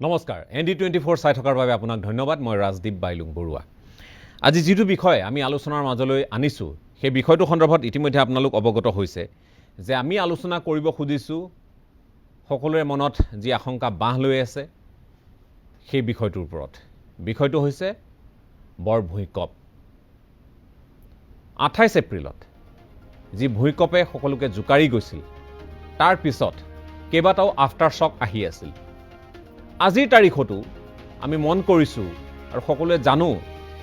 নমস্কাৰ ND24 চাই থকাৰ বাবে আপোনাক ধন্যবাদ মই ৰাজদীপ বাইলুং বৰুৱা আজি যেটো বিষয় আমি আলোচনাৰ মাজলৈ আনিছো সেই বিষয়টো সন্দৰ্ভত ইতিমধ্যে আপোনালোক অৱগত হৈছে যে আমি আলোচনা কৰিব খুজিছো সকলোৰে মনত যি আশংকা বাহ লৈ আছে সেই বিষয়টোৰ ওপৰত বিষয়টো হৈছে বৰ ভূমিকম্প 28 এপ্ৰিলত যি ভূমিকম্পে সকলোকে জুকাৰি গৈছিল তাৰ পিছত কেইবাটাও আফটাৰ শক আহি আছিল আজিৰ তাৰিখতো আমি মন কৰিছো আৰু সকলোৱে জানো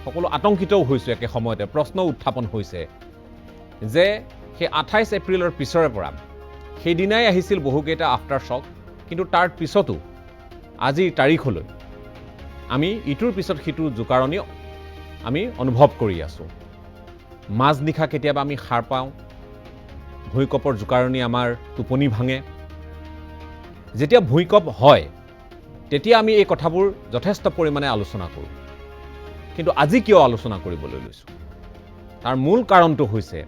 সকলো আতংকিতও হৈছে একে সময়তে প্ৰশ্ন উত্থাপন হৈছে যে সেই 28 এপ্ৰিলৰ পিছৰে পৰা সেই দিনাই আহিছিল বহুকেইটা আফটাৰ শক কিন্তু তাৰ পিছতো আজিৰ তাৰিখলৈ আমি ইটোৰ পিছত সিটোৰ জুকাৰণি আমি অনুভৱ কৰি আছো মাজনিখা কেতিয়াবা আমি খাৰ পাওঁ ভূমিকম্পৰ জুকাৰণি আমাৰ টোপনি ভাঙে যেতিয়া ভূমিকম্প হয় তেতিয়া আমি এই কথাবোৰ যথেষ্ট পৰিমাণে আলোচনা কৰো কিন্তু আজি কিয় আলোচনা কৰিবলৈ লৈছো তাৰ মূল কাৰণটো হৈছে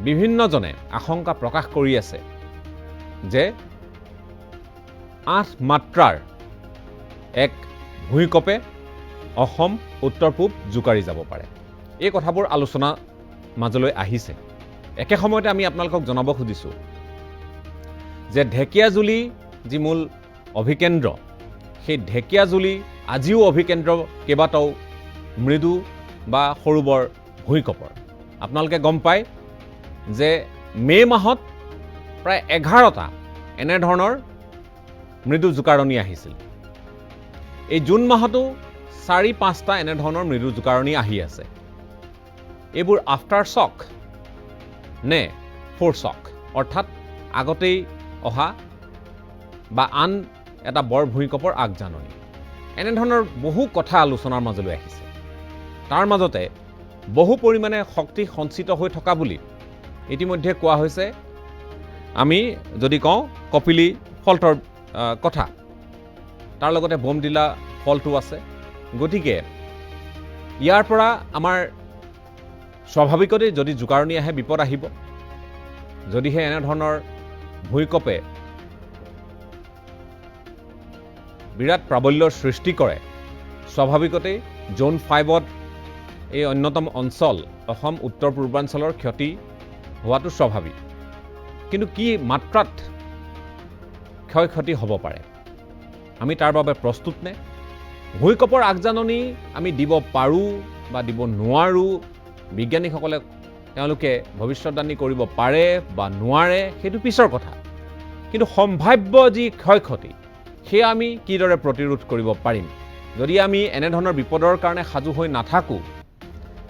বিভিন্নজনে আশংকা প্ৰকাশ কৰি আছে যে 8 মাত্ৰাৰ এক ভূমিকম্পে অসম উত্তৰ পূব জুকাৰি যাব পাৰে এই কথাবোৰ আলোচনা মাজলৈ আহিছে একে সময়তে আমি আপোনালোকক জনাব খুজিছো যে ঢেকিয়াজুলি যি মূল অভিকেন্দ্ৰ সেই ঢেকিয়াজুলি আজিও অভিকেন্দ্ৰ কেবাটাও মৃদু বা সৰুবৰ ভূমিকম্পৰ আপোনালোকে গম পায় যে মে মাহত প্ৰায় 11টা এনে ধৰণৰ মৃদু জুকাৰণি আহিছিল এই জুন মাহতো 4-5টা এনে ধৰণৰ মৃদু জুকাৰণি আহি আছে এইবোৰ আফটাৰ শক নে ফোৰ শক অৰ্থাৎ আগতেই অহা বা আন এটা বৰ ভূমিকম্পৰ আগজাননী এনে ধৰণৰ বহু কথা আলোচনাৰ মাজলৈ আহিছে তাৰ মাজতে বহু পৰিমাণে শক্তি সঞ্চিত হৈ থকা বুলি ইতিমধ্যে কোৱা হৈছে আমি যদি কওঁ কপিলি ফল্টৰ কথা তাৰ লগতে বোমদিলা ফল্টু আছে গতিকে ইয়াৰ পৰা আমাৰ স্বাভাৱিকতে যদি জুকাৰণি আহে বিপদ আহিব যদিহে এনে ধৰণৰ ভূমিকম্পে বিৰাট প্ৰাবল্যৰ সৃষ্টি কৰে স্বাভাৱিকতে জোন 5ত এই অন্যতম অঞ্চল অসম উত্তৰ পূৰ্বাঞ্চলৰ ক্ষতি হোৱাটো স্বাভাৱিক কিন্তু কি মাত্ৰাত ক্ষয়ক্ষতি হ'ব পাৰে আমি তাৰ বাবে প্ৰস্তুত নে ভূমিকম্পৰ আগজাননী আমি দিব পাৰো বা দিব নোৱাৰো বিজ্ঞানীসকলে তেওঁলোকে ভৱিষ্যতবাণী কৰিব পাৰে বা নোৱাৰে সেইটো পিছৰ কথা কিন্তু সম্ভাৱ্য যি ক্ষয়ক্ষতি সেয়া আমি কিদৰে প্ৰতিৰোধ কৰিব পাৰিম যদি আমি এনে ধৰণৰ বিপদৰ কাৰণে সাজু হৈ নাথাকো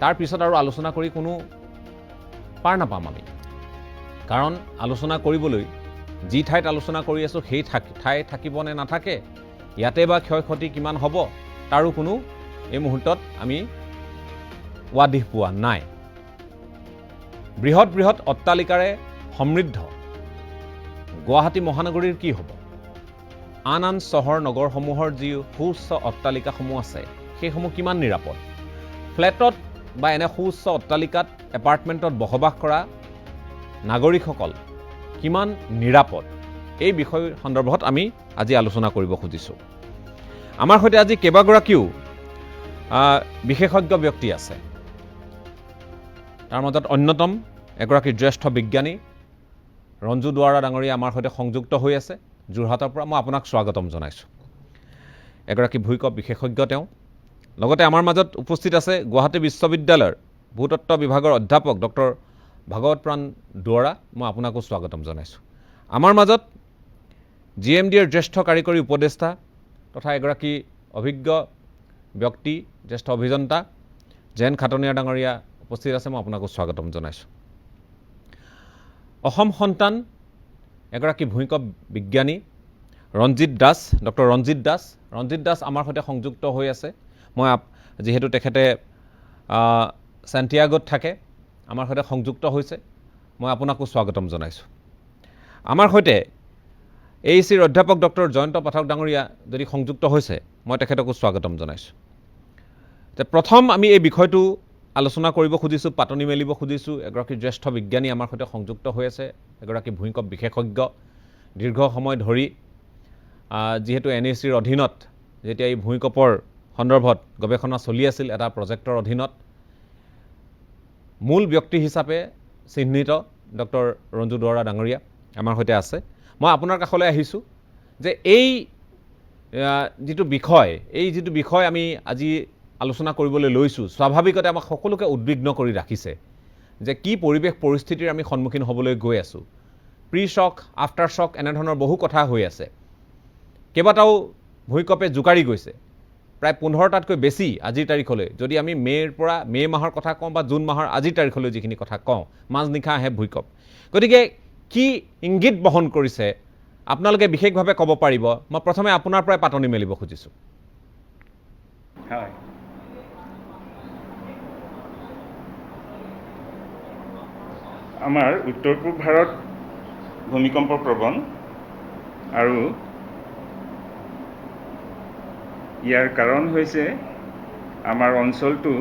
তাৰ পিছত আৰু আলোচনা কৰি কোনো পাৰ নাপাম আমি কাৰণ আলোচনা কৰিবলৈ যি ঠাইত আলোচনা কৰি আছো সেই ঠাই থাকিব নে নাথাকে ইয়াতে বা ক্ষয়ক্ষতি কিমান হ'ব তাৰো কোনো এই মুহূৰ্তত আমি ৱাদিহ পোৱা নাই বৃহৎ বৃহৎ অট্টালিকাৰে সমৃদ্ধ গুৱাহাটী মহানগৰীৰ কি হ'ব আন আন চহৰ নগৰসমূহৰ যি সুউচ্চ অট্টালিকাসমূহ আছে সেইসমূহ কিমান নিৰাপদ ফ্লেটত বা এনে সুউচ্চ অট্টালিকাত এপাৰ্টমেণ্টত বসবাস কৰা নাগৰিকসকল কিমান নিৰাপদ এই বিষয় সন্দৰ্ভত আমি আজি আলোচনা কৰিব খুজিছো আমাৰ সৈতে আজি কেইবাগৰাকীও বিশেষজ্ঞ ব্যক্তি আছে তাৰ মাজত অন্যতম এগৰাকী জ্যেষ্ঠ বিজ্ঞানী ৰঞ্জু দুৱাৰা ডাঙৰীয়া আমাৰ সৈতে সংযুক্ত হৈ আছে যোৰহাটৰ পৰা মই আপোনাক স্বাগতম জনাইছো এগৰাকী ভূমিকম্প বিশেষজ্ঞ তেওঁ লগতে আমাৰ মাজত উপস্থিত আছে গুৱাহাটী বিশ্ববিদ্যালয়ৰ ভূতত্ত্ব বিভাগৰ অধ্যাপক ডক্টৰ ভাগৱত প্ৰাণ দুৱাৰা মই আপোনাকো স্বাগতম জনাইছো আমাৰ মাজত GMDৰ জ্যেষ্ঠ কাৰিকৰী উপদেষ্টা তথা এগৰাকী অভিজ্ঞ ব্যক্তি জ্যেষ্ঠ অভিযন্তা জেন খাটনিয়া ডাঙৰীয়া উপস্থিত আছে মই আপোনাকো স্বাগতম জনাইছো অসম সন্তান এগৰাকী ভূমিকম্প বিজ্ঞানী ৰঞ্জিত দাস ডক্টৰ ৰঞ্জিত দাস আমাৰ সৈতে সংযুক্ত হৈ আছে মই যেহেতু তেখেতে সান্তিয়াগোত থাকে আমাৰ সৈতে সংযুক্ত হৈছে মই আপোনাকো স্বাগতম জনাইছো আমাৰ সৈতে AECৰ অধ্যাপক ডক্টৰ জয়ন্ত পাঠক ডাঙৰীয়া যদি সংযুক্ত হৈছে মই তেখেতকো স্বাগতম জনাইছো প্ৰথম আমি এই বিষয়টো আলোচনা কৰিব খুজিছো পাতনি মেলিব খুজিছো এগৰাকী জ্যেষ্ঠ বিজ্ঞানী আমাৰ সৈতে সংযুক্ত হৈ আছে এগৰাকী ভূমিকম্প বিশেষজ্ঞ দীৰ্ঘ সময় ধৰি যিহেতু NHCৰ অধীনত যেতিয়া এই ভূমিকম্পৰ সন্দৰ্ভত গৱেষণা চলি আছিল এটা প্ৰজেক্টৰ অধীনত মূল ব্যক্তি হিচাপে চিহ্নিত ডক্টৰ ৰঞ্জু দুৱৰা ডাঙৰীয়া আমাৰ সৈতে আছে মই আপোনাৰ কাষলৈ আহিছোঁ যে এই যিটো বিষয় আমি আজি আলোচনা কৰিবলৈ লৈছোঁ স্বাভাৱিকতে আমাক সকলোকে উদ্বিগ্ন কৰি ৰাখিছে যে কি পৰিৱেশ পৰিস্থিতিৰ আমি সন্মুখীন হ'বলৈ গৈ আছোঁ প্ৰি শ্বক আফটাৰ শ্বক এনেধৰণৰ বহু কথা হৈ আছে কেইবাটাও ভূমিকম্পে জোকাৰি গৈছে প্ৰায় 15টাতকৈ বেছি আজিৰ তাৰিখলৈ যদি আমি মে' মাহৰ কথা কওঁ বা জুন মাহৰ আজিৰ তাৰিখলৈ যিখিনি কথা কওঁ মাজনিশা আহে ভূমিকম্প গতিকে কি ইংগিত বহন কৰিছে আপোনালোকে বিশেষভাৱে ক'ব পাৰিব মই প্ৰথমে আপোনাৰ পৰাই পাতনি মেলিব খুজিছোঁ হয় আমাৰ উত্তৰ পূব ভাৰত ভূমিকম্প প্ৰৱণ আৰু ইয়াৰ কাৰণ হৈছে আমাৰ অঞ্চলটো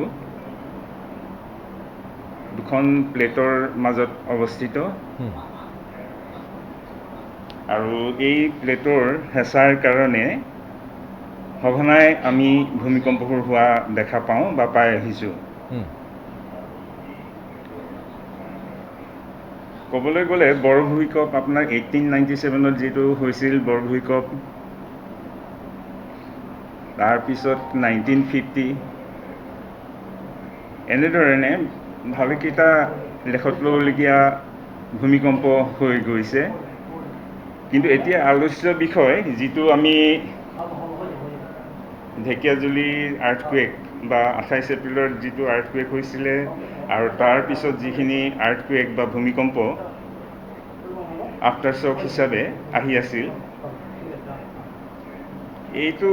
দুখন প্লেটৰ মাজত অৱস্থিত আৰু এই প্লেটৰ হেঁচাৰ কাৰণে সঘনাই আমি ভূমিকম্পবোৰ হোৱা দেখা পাওঁ বা পাই আহিছোঁ ক'বলৈ গ'লে বৰ ভূমিকম্প আপোনাৰ 1897ত যিটো হৈছিল বৰ ভূমিকম্প তাৰপিছত 1950 এনেধৰণে ভালেকেইটা লেখত ল'বলগীয়া ভূমিকম্প হৈ গৈছে কিন্তু এতিয়া আলোচ্য বিষয় যিটো আমি ঢেকীয়াজুলি আৰ্থকুৱেক বা 28 এপ্ৰিলত যিটো আৰ্থকুৱেক হৈছিলে আৰু তাৰপিছত যিখিনি আৰ্থকুৱেক বা ভূমিকম্প আফটাৰ শ্বক হিচাপে আহি আছিল এইটো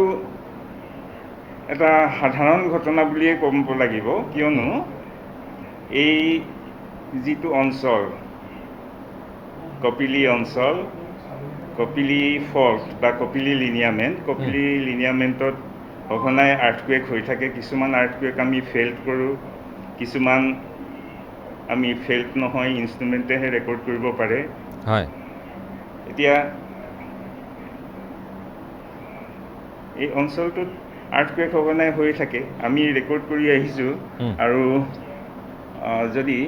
এটা সাধাৰণ ঘটনা বুলিয়ে ক'ব লাগিব কিয়নো এই যিটো অঞ্চল কপিলী অঞ্চল কপিলী ফল্ট বা কপিলী লিনিয়ামেণ্টত সঘনাই আৰ্থকুৱেক হৈ থাকে কিছুমান আৰ্থকুৱেক আমি ফেইল্ড কৰোঁ কিছুমান আমি ফেইল্ড নহয় ইনষ্ট্ৰুমেণ্টেহে ৰেকৰ্ড কৰিব পাৰে হয় এতিয়া এই অঞ্চলটোত আৰ্থকুৱেক সঘনাই হৈ থাকে আমি ৰেকৰ্ড কৰি আহিছোঁ আৰু যদি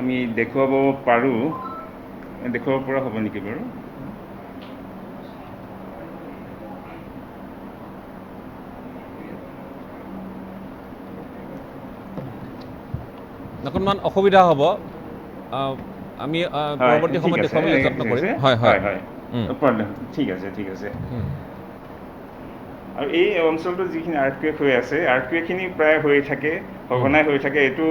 আমি দেখুৱাব পৰা হ'ব নেকি বাৰু অকণমান অসুবিধা হ'ব আমি পৰৱৰ্তী সময়ত দেখুৱাবলৈ যত্ন কৰিম হয় হয় ঠিক আছে আৰু এই অঞ্চলটোত যিখিনি আৰ্থকুৱেক হৈ আছে আৰ্থকুৱেকখিনি প্ৰায় হৈ থাকে সঘনাই হৈ থাকে এইটো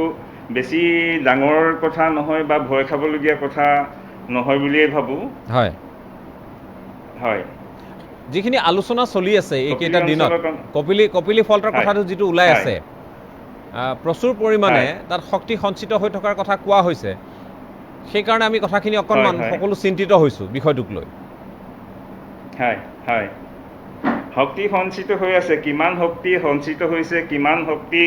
বেছি ডাঙৰ কথা নহয় বা ভয় খাবলগীয়া কথা নহয় বুলিয়ে ভাবোঁ হয় হয় যিখিনি আলোচনা চলি আছে এইকেইটা দিনত কপিলী ফল্টৰ কথাটো যিটো ওলাই আছে প্ৰচুৰ পৰিমাণে তাত শক্তি সঞ্চিত হৈ থকাৰ কথা কোৱা হৈছে সেইকাৰণে আমি কথাখিনি অকণমান সকলো চিন্তিত হৈছোঁ বিষয়টোক লৈ হয় শক্তি সঞ্চিত হৈ আছে কিমান শক্তি সঞ্চিত হৈছে কিমান শক্তি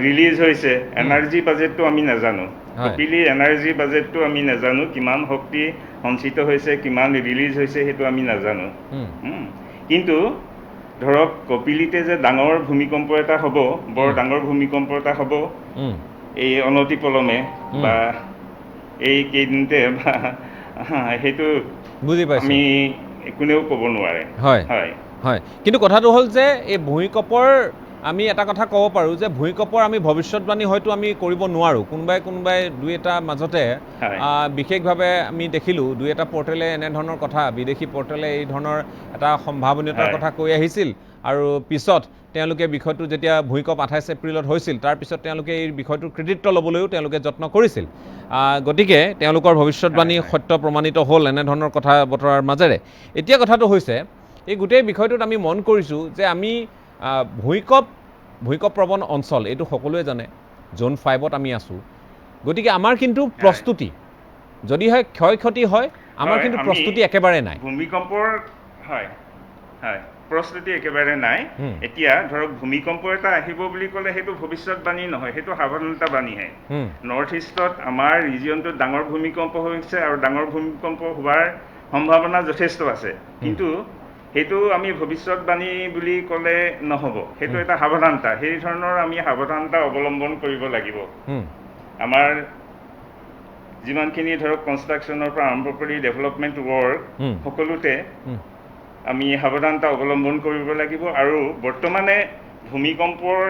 ৰিলিজ হৈছে এনাৰ্জি বাজেটটো আমি নাজানো কপিলীৰ এনাৰ্জি বাজেটটো আমি নাজানো কিমান শক্তি সঞ্চিত হৈছে কিমান ৰিলিজ হৈছে সেইটো আমি নাজানো কিন্তু ধৰক কপিলীতে যে ডাঙৰ ভূমিকম্প এটা হ'ব বৰ ডাঙৰ ভূমিকম্প এটা হ'ব এই অনতিপলমে বা এই কেইদিনতে সেইটো বুজি পাইছোঁ আমি কোনেও ক'ব নোৱাৰে হয় কিন্তু কথাটো হ'ল যে এই ভূমিকম্পৰ আমি এটা কথা ক'ব পাৰোঁ যে ভূমিকম্পৰ আমি ভৱিষ্যতবাণী হয়তো আমি কৰিব নোৱাৰোঁ কোনোবাই দুই এটা মাজতে বিশেষভাৱে আমি দেখিলোঁ দুই এটা পৰ্টেলে এনেধৰণৰ কথা বিদেশী পৰ্টেলে এই ধৰণৰ এটা সম্ভাৱনীয়তাৰ কথা কৈ আহিছিল আৰু পিছত তেওঁলোকে বিষয়টো যেতিয়া ভূমিকম্প 28 এপ্ৰিলত হৈছিল তাৰপিছত তেওঁলোকে এই বিষয়টোৰ কৃতিত্ব ল'বলৈও তেওঁলোকে যত্ন কৰিছিল গতিকে তেওঁলোকৰ ভৱিষ্যতবাণী সত্য প্ৰমাণিত হ'ল এনেধৰণৰ কথা বতৰাৰ মাজেৰে এতিয়া কথাটো হৈছে এই গোটেই বিষয়টোত আমি মন কৰিছোঁ যে আমি ভূমিকম্প প্ৰৱণ অঞ্চল এইটো সকলোৱে জানে জ'ন 5ত আমি আছোঁ গতিকে আমাৰ কিন্তু প্ৰস্তুতি যদিহে ক্ষয় ক্ষতি হয় আমাৰ কিন্তু প্ৰস্তুতি একেবাৰে নাই ভূমিকম্পৰ প্ৰস্তুতি একেবাৰে নাই এতিয়া ধৰক ভূমিকম্প এটা আহিব বুলি ক'লে সেইটো ভৱিষ্যতবাণী নহয় সেইটো সাৱধানতাবাণীহে নৰ্থ ইষ্টত আমাৰ ৰিজিয়নটোত ডাঙৰ ভূমিকম্প হৈছে আৰু ডাঙৰ ভূমিকম্প হোৱাৰ সম্ভাৱনা যথেষ্ট আছে কিন্তু সেইটো আমি ভৱিষ্যতবাণী বুলি ক'লে নহ'ব সেইটো এটা সাৱধানতা সেই ধৰণৰ আমি সাৱধানতা অৱলম্বন কৰিব লাগিব আমাৰ যিমানখিনি ধৰক কনষ্ট্ৰাকশ্যনৰ পৰা আৰম্ভ কৰি ডেভেলপমেণ্ট ৱৰ্ক সকলোতে আমি সাৱধানতা অৱলম্বন কৰিব লাগিব আৰু বৰ্তমানে ভূমিকম্পৰ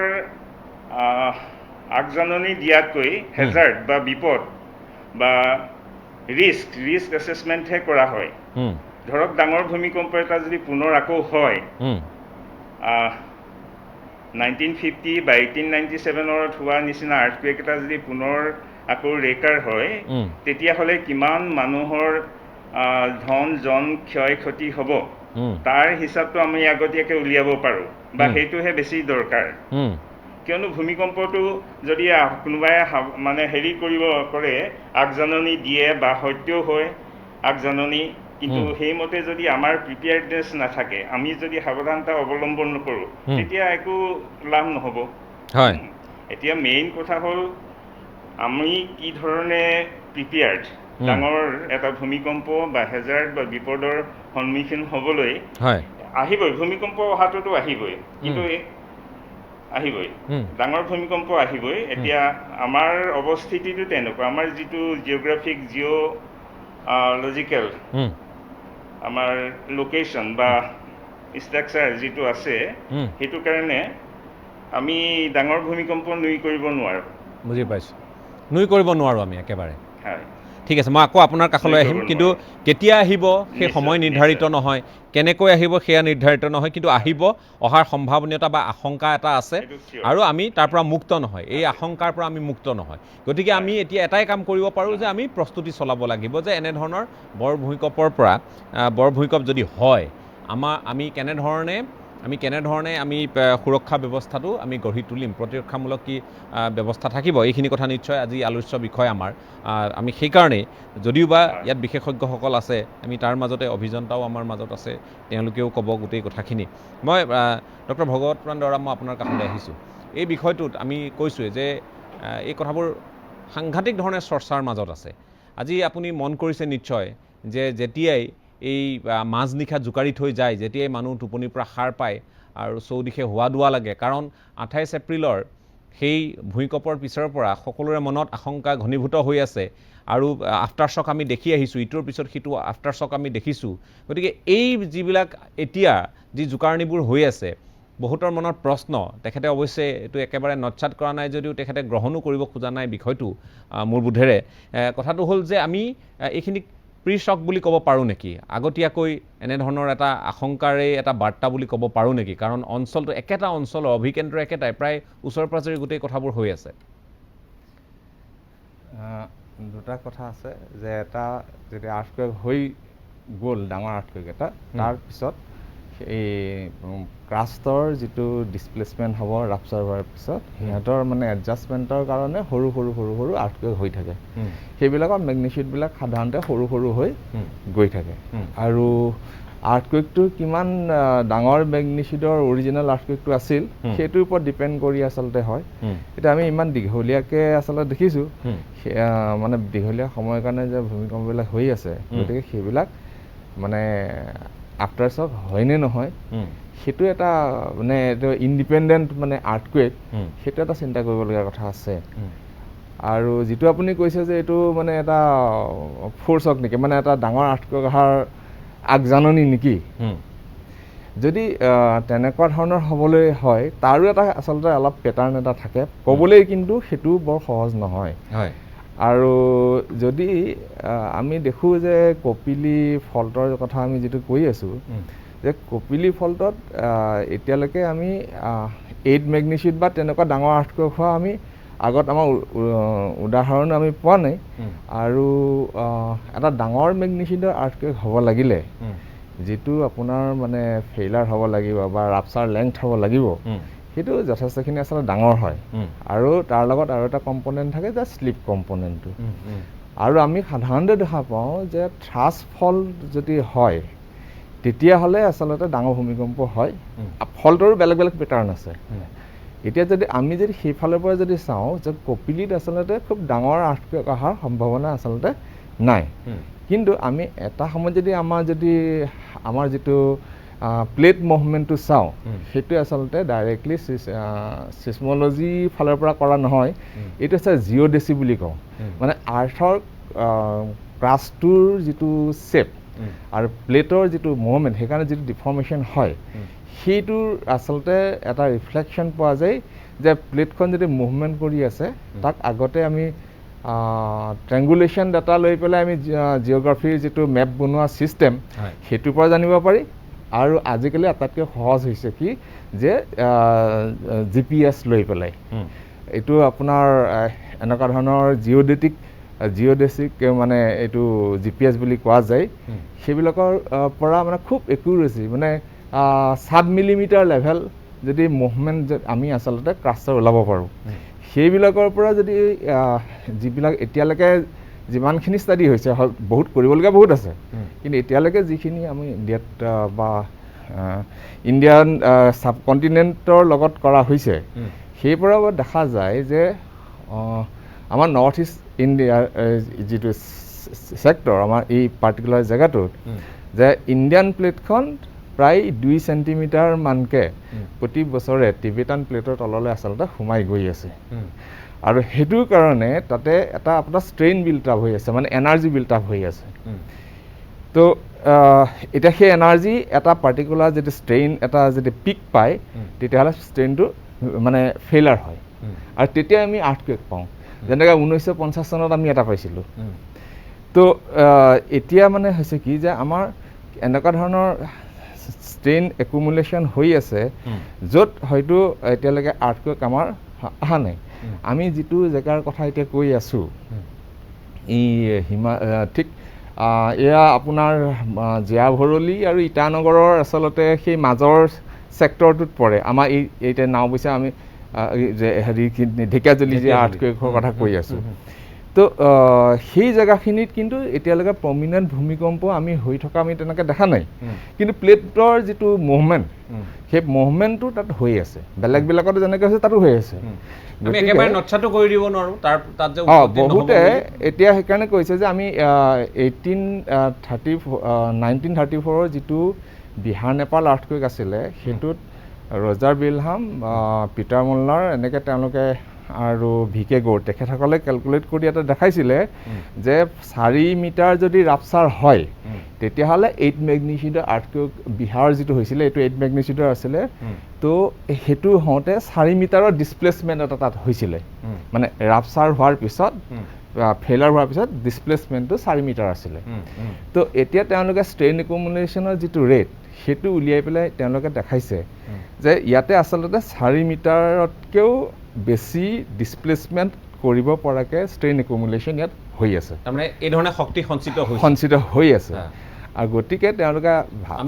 আগজাননী দিয়াতকৈ হেজাৰ্ড বা বিপদ বা ৰিস্ক এছেছমেণ্টহে কৰা হয় ধৰক ডাঙৰ ভূমিকম্প এটা যদি পুনৰ আকৌ হয় 1950 বা 1897ত হোৱা নিচিনা আৰ্থকুৱেক এটা যদি পুনৰ আকৌ ৰেকাৰ হয় তেতিয়াহ'লে কিমান মানুহৰ ধন জন ক্ষয় ক্ষতি হ'ব তাৰ হিচাপটো আমি আগতীয়াকৈ উলিয়াব পাৰোঁ বা সেইটোহে বেছি দৰকাৰ কিয়নো ভূমিকম্পটো যদি কোনোবাই মানে হেৰি কৰে আগজাননী দিয়ে বা সত্যও হয় আগজাননী কিন্তু সেইমতে যদি আমাৰ প্ৰিপেয়াৰ্ডনেছ নাথাকে আমি যদি সাৱধানতা অৱলম্বন নকৰোঁ তেতিয়া একো লাভ নহ'ব এতিয়া মেইন কথা হ'ল আমি কি ধৰণে প্ৰিপেয়াৰ্ড ডাঙৰ এটা ভূমিকম্প বা হেজাৰ্ড বা বিপদৰ সন্মুখীন হ'বলৈ আহিবই ভূমিকম্প অহাটোতো আহিবই কিন্তু আহিবই ডাঙৰ ভূমিকম্প আহিবই এতিয়া আমাৰ অৱস্থিতিটো তেনেকুৱা আমাৰ যিটো জিঅ'গ্ৰাফিক জিঅ'লজিকেল আমাৰ লোকেশ্যন বা ষ্ট্ৰাকচাৰ যিটো আছে সেইটো কাৰণে আমি ডাঙৰ ভূমিকম্প নুই কৰিব নোৱাৰোঁ বুজি পাইছোঁ নুই কৰিব নোৱাৰোঁ আমি একেবাৰে হয় ঠিক আছে মই আকৌ আপোনাৰ কাষলৈ আহিম কিন্তু কেতিয়া আহিব সেই সময় নিৰ্ধাৰিত নহয় কেনেকৈ আহিব সেয়া নিৰ্ধাৰিত নহয় কিন্তু আহিব অহাৰ সম্ভাৱনীয়তা বা আশংকা এটা আছে আৰু আমি তাৰ পৰা মুক্ত নহয় এই আশংকাৰ পৰা আমি মুক্ত নহয় গতিকে আমি এতিয়া এটাই কাম কৰিব পাৰোঁ যে আমি প্ৰস্তুতি চলাব লাগিব যে এনেধৰণৰ বৰ ভূমিকম্প যদি হয় আমি কেনেধৰণে আমি সুৰক্ষা ব্যৱস্থাটো আমি গঢ়ি তুলিম প্ৰতিৰক্ষামূলক কি ব্যৱস্থা থাকিব এইখিনি কথা নিশ্চয় আজি আলোচ্য বিষয় আমাৰ আমি সেইকাৰণেই যদিওবা ইয়াত বিশেষজ্ঞসকল আছে আমি তাৰ মাজতে অভিযন্তাও আমাৰ মাজত আছে তেওঁলোকেও ক'ব গোটেই কথাখিনি মই ডক্টৰ ভগৱতপ্ৰাণ দুৱৰা মই আপোনাৰ কাষলৈ আহিছোঁ এই বিষয়টোত আমি কৈছোঁৱে যে এই কথাবোৰ সাংঘাতিক ধৰণে চৰ্চাৰ মাজত আছে আজি আপুনি মন কৰিছে নিশ্চয় যে যেতিয়াই এই মাজনিশা জোকাৰি থৈ যায় যেতিয়াই মানুহ টোপনিৰ পৰা সাৰ পায় আৰু চৌদিশে হোৱা দোৱা লাগে কাৰণ 28 এপ্ৰিলৰ সেই ভূমিকম্পৰ পিছৰ পৰা সকলোৰে মনত আশংকা ঘনীভূত হৈ আছে আৰু আফটাৰ শ্বক আমি দেখি আহিছোঁ ইটোৰ পিছত সিটো আফটাৰ শ্বক আমি দেখিছোঁ গতিকে এই যিবিলাক এতিয়া যি জোকাৰণিবোৰ হৈ আছে বহুতৰ মনত প্ৰশ্ন তেখেতে অৱশ্যে এইটো একেবাৰে নৎসাত কৰা নাই যদিও তেখেতে গ্ৰহণো কৰিব খোজা নাই বিষয়টো মোৰ বোধেৰে কথাটো হ'ল যে আমি এইখিনি প্ৰি শ্বক বুলি ক'ব পাৰোঁ নেকি আগতীয়াকৈ এনেধৰণৰ এটা আশংকাৰে এটা বাৰ্তা বুলি ক'ব পাৰোঁ নেকি কাৰণ অঞ্চলটো একেটা অঞ্চলৰ অভিকেন্দ্ৰ একেটাই প্ৰায় ওচৰ পাজৰে গোটেই কথাবোৰ হৈ আছে দুটা কথা আছে যে এটা যদি আৰ্থকুৱেক হৈ গ'ল ডাঙৰ আৰ্থকুৱেক এটা তাৰপিছত এই ক্ৰাষ্টৰ যিটো ডিছপ্লেচমেণ্ট হ'ব ৰাপচাৰ হোৱাৰ পিছত সিহঁতৰ মানে এডজাষ্টমেণ্টৰ কাৰণে সৰু আৰ্থকুৱেক হৈ থাকে সেইবিলাকৰ মেগনিচিউডবিলাক সাধাৰণতে সৰু হৈ গৈ থাকে আৰু আৰ্থকুৱেকটো কিমান ডাঙৰ মেগনিচিউডৰ অৰিজিনেল আৰ্থকুৱেকটো আছিল সেইটোৰ ওপৰত ডিপেণ্ড কৰি আচলতে হয় এতিয়া আমি ইমান দীঘলীয়াকৈ আচলতে দেখিছোঁ মানে দীঘলীয়া সময়ৰ কাৰণে যে ভূমিকম্পবিলাক হৈ আছে গতিকে সেইবিলাক মানে আফটাৰ শ্বক হয়নে নহয় সেইটো এটা মানে এইটো ইণ্ডিপেণ্ডেণ্ট মানে আৰ্থকুৱেক সেইটো এটা চিন্তা কৰিবলগীয়া কথা আছে আৰু যিটো আপুনি কৈছে যে এইটো মানে এটা ফ'ৰশ্বক নেকি মানে এটা ডাঙৰ আৰ্থকুৱেক অহাৰ আগজাননী নেকি যদি তেনেকুৱা ধৰণৰ হ'বলৈ হয় তাৰো এটা আচলতে অলপ পেটাৰ্ণ এটা থাকে ক'বলৈ কিন্তু সেইটো বৰ সহজ নহয় আৰু যদি আমি দেখোঁ যে কপিলি ফল্টৰ কথা আমি যিটো কৈ আছোঁ যে কপিলি ফল্টত এতিয়ালৈকে আমি 8 মেগনিচিউড বা তেনেকুৱা ডাঙৰ আৰ্থকুৱেক হোৱা আমি আগত আমাৰ উদাহৰণ আমি পোৱা নাই আৰু এটা ডাঙৰ মেগনিচিউডৰ আৰ্থকুৱেক হ'ব লাগিলে যিটো আপোনাৰ মানে ফেইলাৰ হ'ব লাগিব বা ৰাপচাৰ লেংথ হ'ব লাগিব সেইটো যথেষ্টখিনি আচলতে ডাঙৰ হয় আৰু তাৰ লগত আৰু এটা কম্পনেণ্ট থাকে যে শ্লিপ কম্পনেণ্টটো আৰু আমি সাধাৰণতে দেখা পাওঁ যে থ্ৰাষ্ট ফল্ট যদি হয় তেতিয়াহ'লে আচলতে ডাঙৰ ভূমিকম্প হয় ফল্টৰো বেলেগ পেটাৰ্ণ আছে এতিয়া আমি যদি সেইফালৰ পৰা যদি চাওঁ যে কপিলিত আচলতে খুব ডাঙৰ আৰ্থকুৱেক অহাৰ সম্ভাৱনা আচলতে নাই কিন্তু আমি এটা সময়ত যদি আমাৰ যিটো প্লেট মুভমেণ্টটো চাওঁ সেইটো আচলতে ডাইৰেক্টলি চিছমলজি ফালৰ পৰা কৰা নহয় এইটো হৈছে জিঅ'ডেচি বুলি কওঁ মানে আৰ্থৰ ক্ৰাষ্টটোৰ যিটো শ্বেপ আৰু প্লেটৰ যিটো মুভমেণ্ট সেইকাৰণে যিটো ডিফৰ্মেশ্যন হয় সেইটোৰ আচলতে এটা ৰিফ্লেকশ্যন পোৱা যায় যে প্লেটখন যদি মুভমেণ্ট কৰি আছে তাক আগতে আমি ট্ৰেংগুলেশ্যন ডাটা লৈ পেলাই আমি জিঅ'গ্ৰাফিৰ যিটো মেপ বনোৱা ছিষ্টেম সেইটোৰ পৰা জানিব পাৰি আৰু আজিকালি আটাইতকৈ সহজ হৈছে কি যে GPS লৈ পেলাই এইটো আপোনাৰ এনেকুৱা ধৰণৰ জিঅ'ডেচিক মানে এইটো GPS বুলি কোৱা যায় সেইবিলাকৰ পৰা মানে খুব একুৰেচি মানে সাব-মিলিমিটাৰ লেভেল যদি মুভমেণ্ট আমি আচলতে ক্ৰাষ্টাৰ ওলাব পাৰোঁ সেইবিলাকৰ পৰা যদি যিবিলাক এতিয়ালৈকে যিমানখিনি ষ্টাডি হৈছে বহুত কৰিবলগীয়া বহুত আছে কিন্তু এতিয়ালৈকে যিখিনি আমি ইণ্ডিয়াত বা ইণ্ডিয়ান ছাবকণ্টিনেণ্টৰ লগত কৰা হৈছে সেই পৰা দেখা যায় যে আমাৰ নৰ্থ ইষ্ট ইণ্ডিয়াৰ যিটো ছেক্টৰ আমাৰ এই পাৰ্টিকুলাৰ জেগাটোত যে ইণ্ডিয়ান প্লেটখন প্ৰায় 2 চেণ্টিমিটাৰ মানকৈ প্ৰতি বছৰে টিবেটান প্লেটৰ তললৈ আচলতে সোমাই গৈ আছে আৰু সেইটোৰ কাৰণে তাতে এটা আপোনাৰ ষ্ট্ৰেইন বিল্ট আপ হৈ আছে মানে এনাৰ্জি বিল্ট আপ হৈ আছে তো এতিয়া সেই এনাৰ্জি এটা পাৰ্টিকুলাৰ যদি ষ্ট্ৰেইন এটা যদি পিক পায় তেতিয়াহ'লে ষ্ট্ৰেইনটো মানে ফেইলাৰ হয় আৰু তেতিয়া আমি আৰ্থকুৱেক পাওঁ যেনেকৈ 1950 চনত আমি এটা পাইছিলোঁ তো এতিয়া মানে হৈছে কি যে আমাৰ এনেকুৱা ধৰণৰ ষ্ট্ৰেইন একুমুলেশ্যন হৈ আছে য'ত হয়তো এতিয়ালৈকে আৰ্থকুৱেক আমাৰ অহা নাই আমি যিটো জেগাৰ কথা এতিয়া কৈ আছোঁ এই ঠিক এয়া আপোনাৰ জীয়াভৰলী আৰু ইটানগৰৰ আচলতে সেই মাজৰ ছেক্টৰটোত পৰে আমাৰ এই এতিয়া নাওবৈচা আমি হেৰি ঢেকীয়াজুলি যে আৰ্থকুৱেকৰ কথা কৈ আছোঁ তো সেই জেগাখিনিত কিন্তু এতিয়ালৈকে প্ৰমিনেণ্ট ভূমিকম্প আমি হৈ থকা আমি তেনেকৈ দেখা নাই কিন্তু প্লেটৰ যিটো মুভমেণ্ট সেই মুভমেণ্টটো তাত হৈ আছে বেলেগবিলাকতো যেনেকৈ হৈছে তাতো হৈ আছে বহুতে এতিয়া সেইকাৰণে কৈছে যে আমি 1934 যিটো বিহাৰ নেপাল আৰ্থকুৱেক আছিলে সেইটোত ৰজাৰ বিলহাম পিটাৰ মোল্লাৰ এনেকৈ তেওঁলোকে আৰু VK গৌড় তেখেতসকলে কেলকুলেট কৰি এটা দেখাইছিলে যে 4 মিটাৰ যদি ৰাপচাৰ হয় তেতিয়াহ'লে 8 মেগনিচিউডৰ আৰ্থকুৱেক বিহাৰৰ যিটো হৈছিলে এইটো 8 মেগনিচিউডৰ আছিলে তো সেইটো হওঁতে 4 মিটাৰৰ ডিছপ্লেচমেণ্ট এটা তাত হৈছিলে মানে ৰাপচাৰ হোৱাৰ পিছত ফেইলাৰ হোৱাৰ পিছত ডিছপ্লেচমেণ্টটো 4 মিটাৰ আছিলে তো এতিয়া তেওঁলোকে ষ্ট্ৰেইন একুমুলেশ্যনৰ যিটো ৰেট সেইটো উলিয়াই পেলাই তেওঁলোকে দেখাইছে যে ইয়াতে আচলতে 4 মিটাৰতকৈও বেছি ডিছপ্লেচমেণ্ট কৰিব পৰাকৈ ষ্ট্ৰেইন একুমুলেশ্যন ইয়াত হৈ আছে তাৰমানে এই ধৰণে শক্তি সঞ্চিত হৈ আছে আৰু গতিকে তেওঁলোকে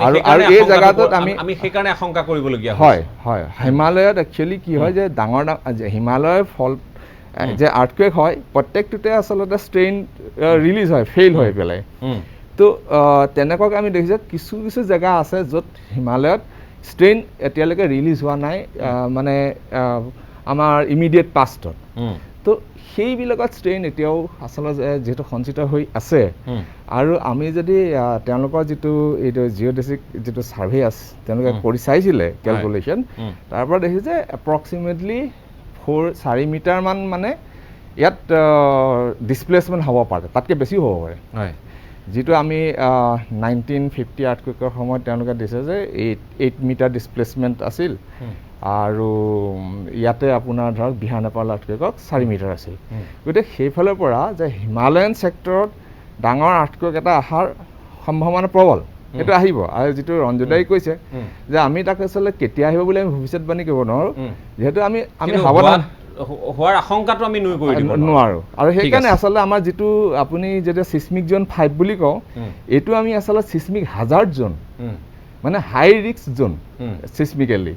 আৰু এই জেগাটোত আমি সেইকাৰণে আশংকা কৰিবলগীয়া হয় হিমালয়ত একচুৱেলি কি হয় যে ডাঙৰ হিমালয়ৰ ফল যে আৰ্থকুৱেক হয় প্ৰত্যেকটোতে আচলতে ষ্ট্ৰেইন ৰিলিজ হয় ফেইল হৈ পেলাই তো তেনেকুৱাকৈ আমি দেখিছোঁ কিছু কিছু জেগা আছে য'ত হিমালয়ত ষ্ট্ৰেইন এতিয়ালৈকে ৰিলিজ হোৱা নাই মানে আমাৰ ইমিডিয়েট পাষ্টত তো সেইবিলাকত ষ্ট্ৰেইন এতিয়াও আচলতে যিহেতু সঞ্চিত হৈ আছে আৰু আমি যদি তেওঁলোকৰ যিটো এইটো জিঅ'ডেচিক যিটো ছাৰ্ভে আছে তেওঁলোকে কৰি চাইছিলে কেলকুলেশ্যন তাৰ পৰা দেখিছে যে এপ্ৰক্সিমেটলি 4 মিটাৰমান মানে ইয়াত ডিছপ্লেচমেণ্ট হ'ব পাৰে তাতকৈ বেছিও হ'ব পাৰে যিটো আমি 1950 আৰ্থকুৱেকৰ সময়ত তেওঁলোকে দিছে যে 8 মিটাৰ ডিছপ্লেচমেণ্ট আছিল আৰু ইয়াতে আপোনাৰ ধৰক বিহাৰ নেপাল আৰ্থকুৱেকক 4 মিটাৰ আছিল গতিকে সেইফালৰ পৰা যে হিমালয়ান ছেক্টৰত ডাঙৰ আৰ্থকুৱেক এটা অহাৰ সম্ভাৱনা প্ৰবল সেইটো আহিব আৰু যিটো ৰঞ্জুদাই কৈছে যে আমি তাক আচলতে কেতিয়া আহিব বুলি আমি ভৱিষ্যতবাণী কৰিব নোৱাৰোঁ যিহেতু আমি সাৱধান হোৱাৰ আশংকাটো আমি নোৱাৰোঁ আৰু সেইকাৰণে আচলতে আমাৰ যিটো আপুনি যেতিয়া ছিছমিক জ'ন 5 বুলি কওঁ এইটো আমি আচলতে ছিছমিক হাজাৰ্ড জ'ন মানে হাই ৰিস্ক জ'ন ছিছমিকেলি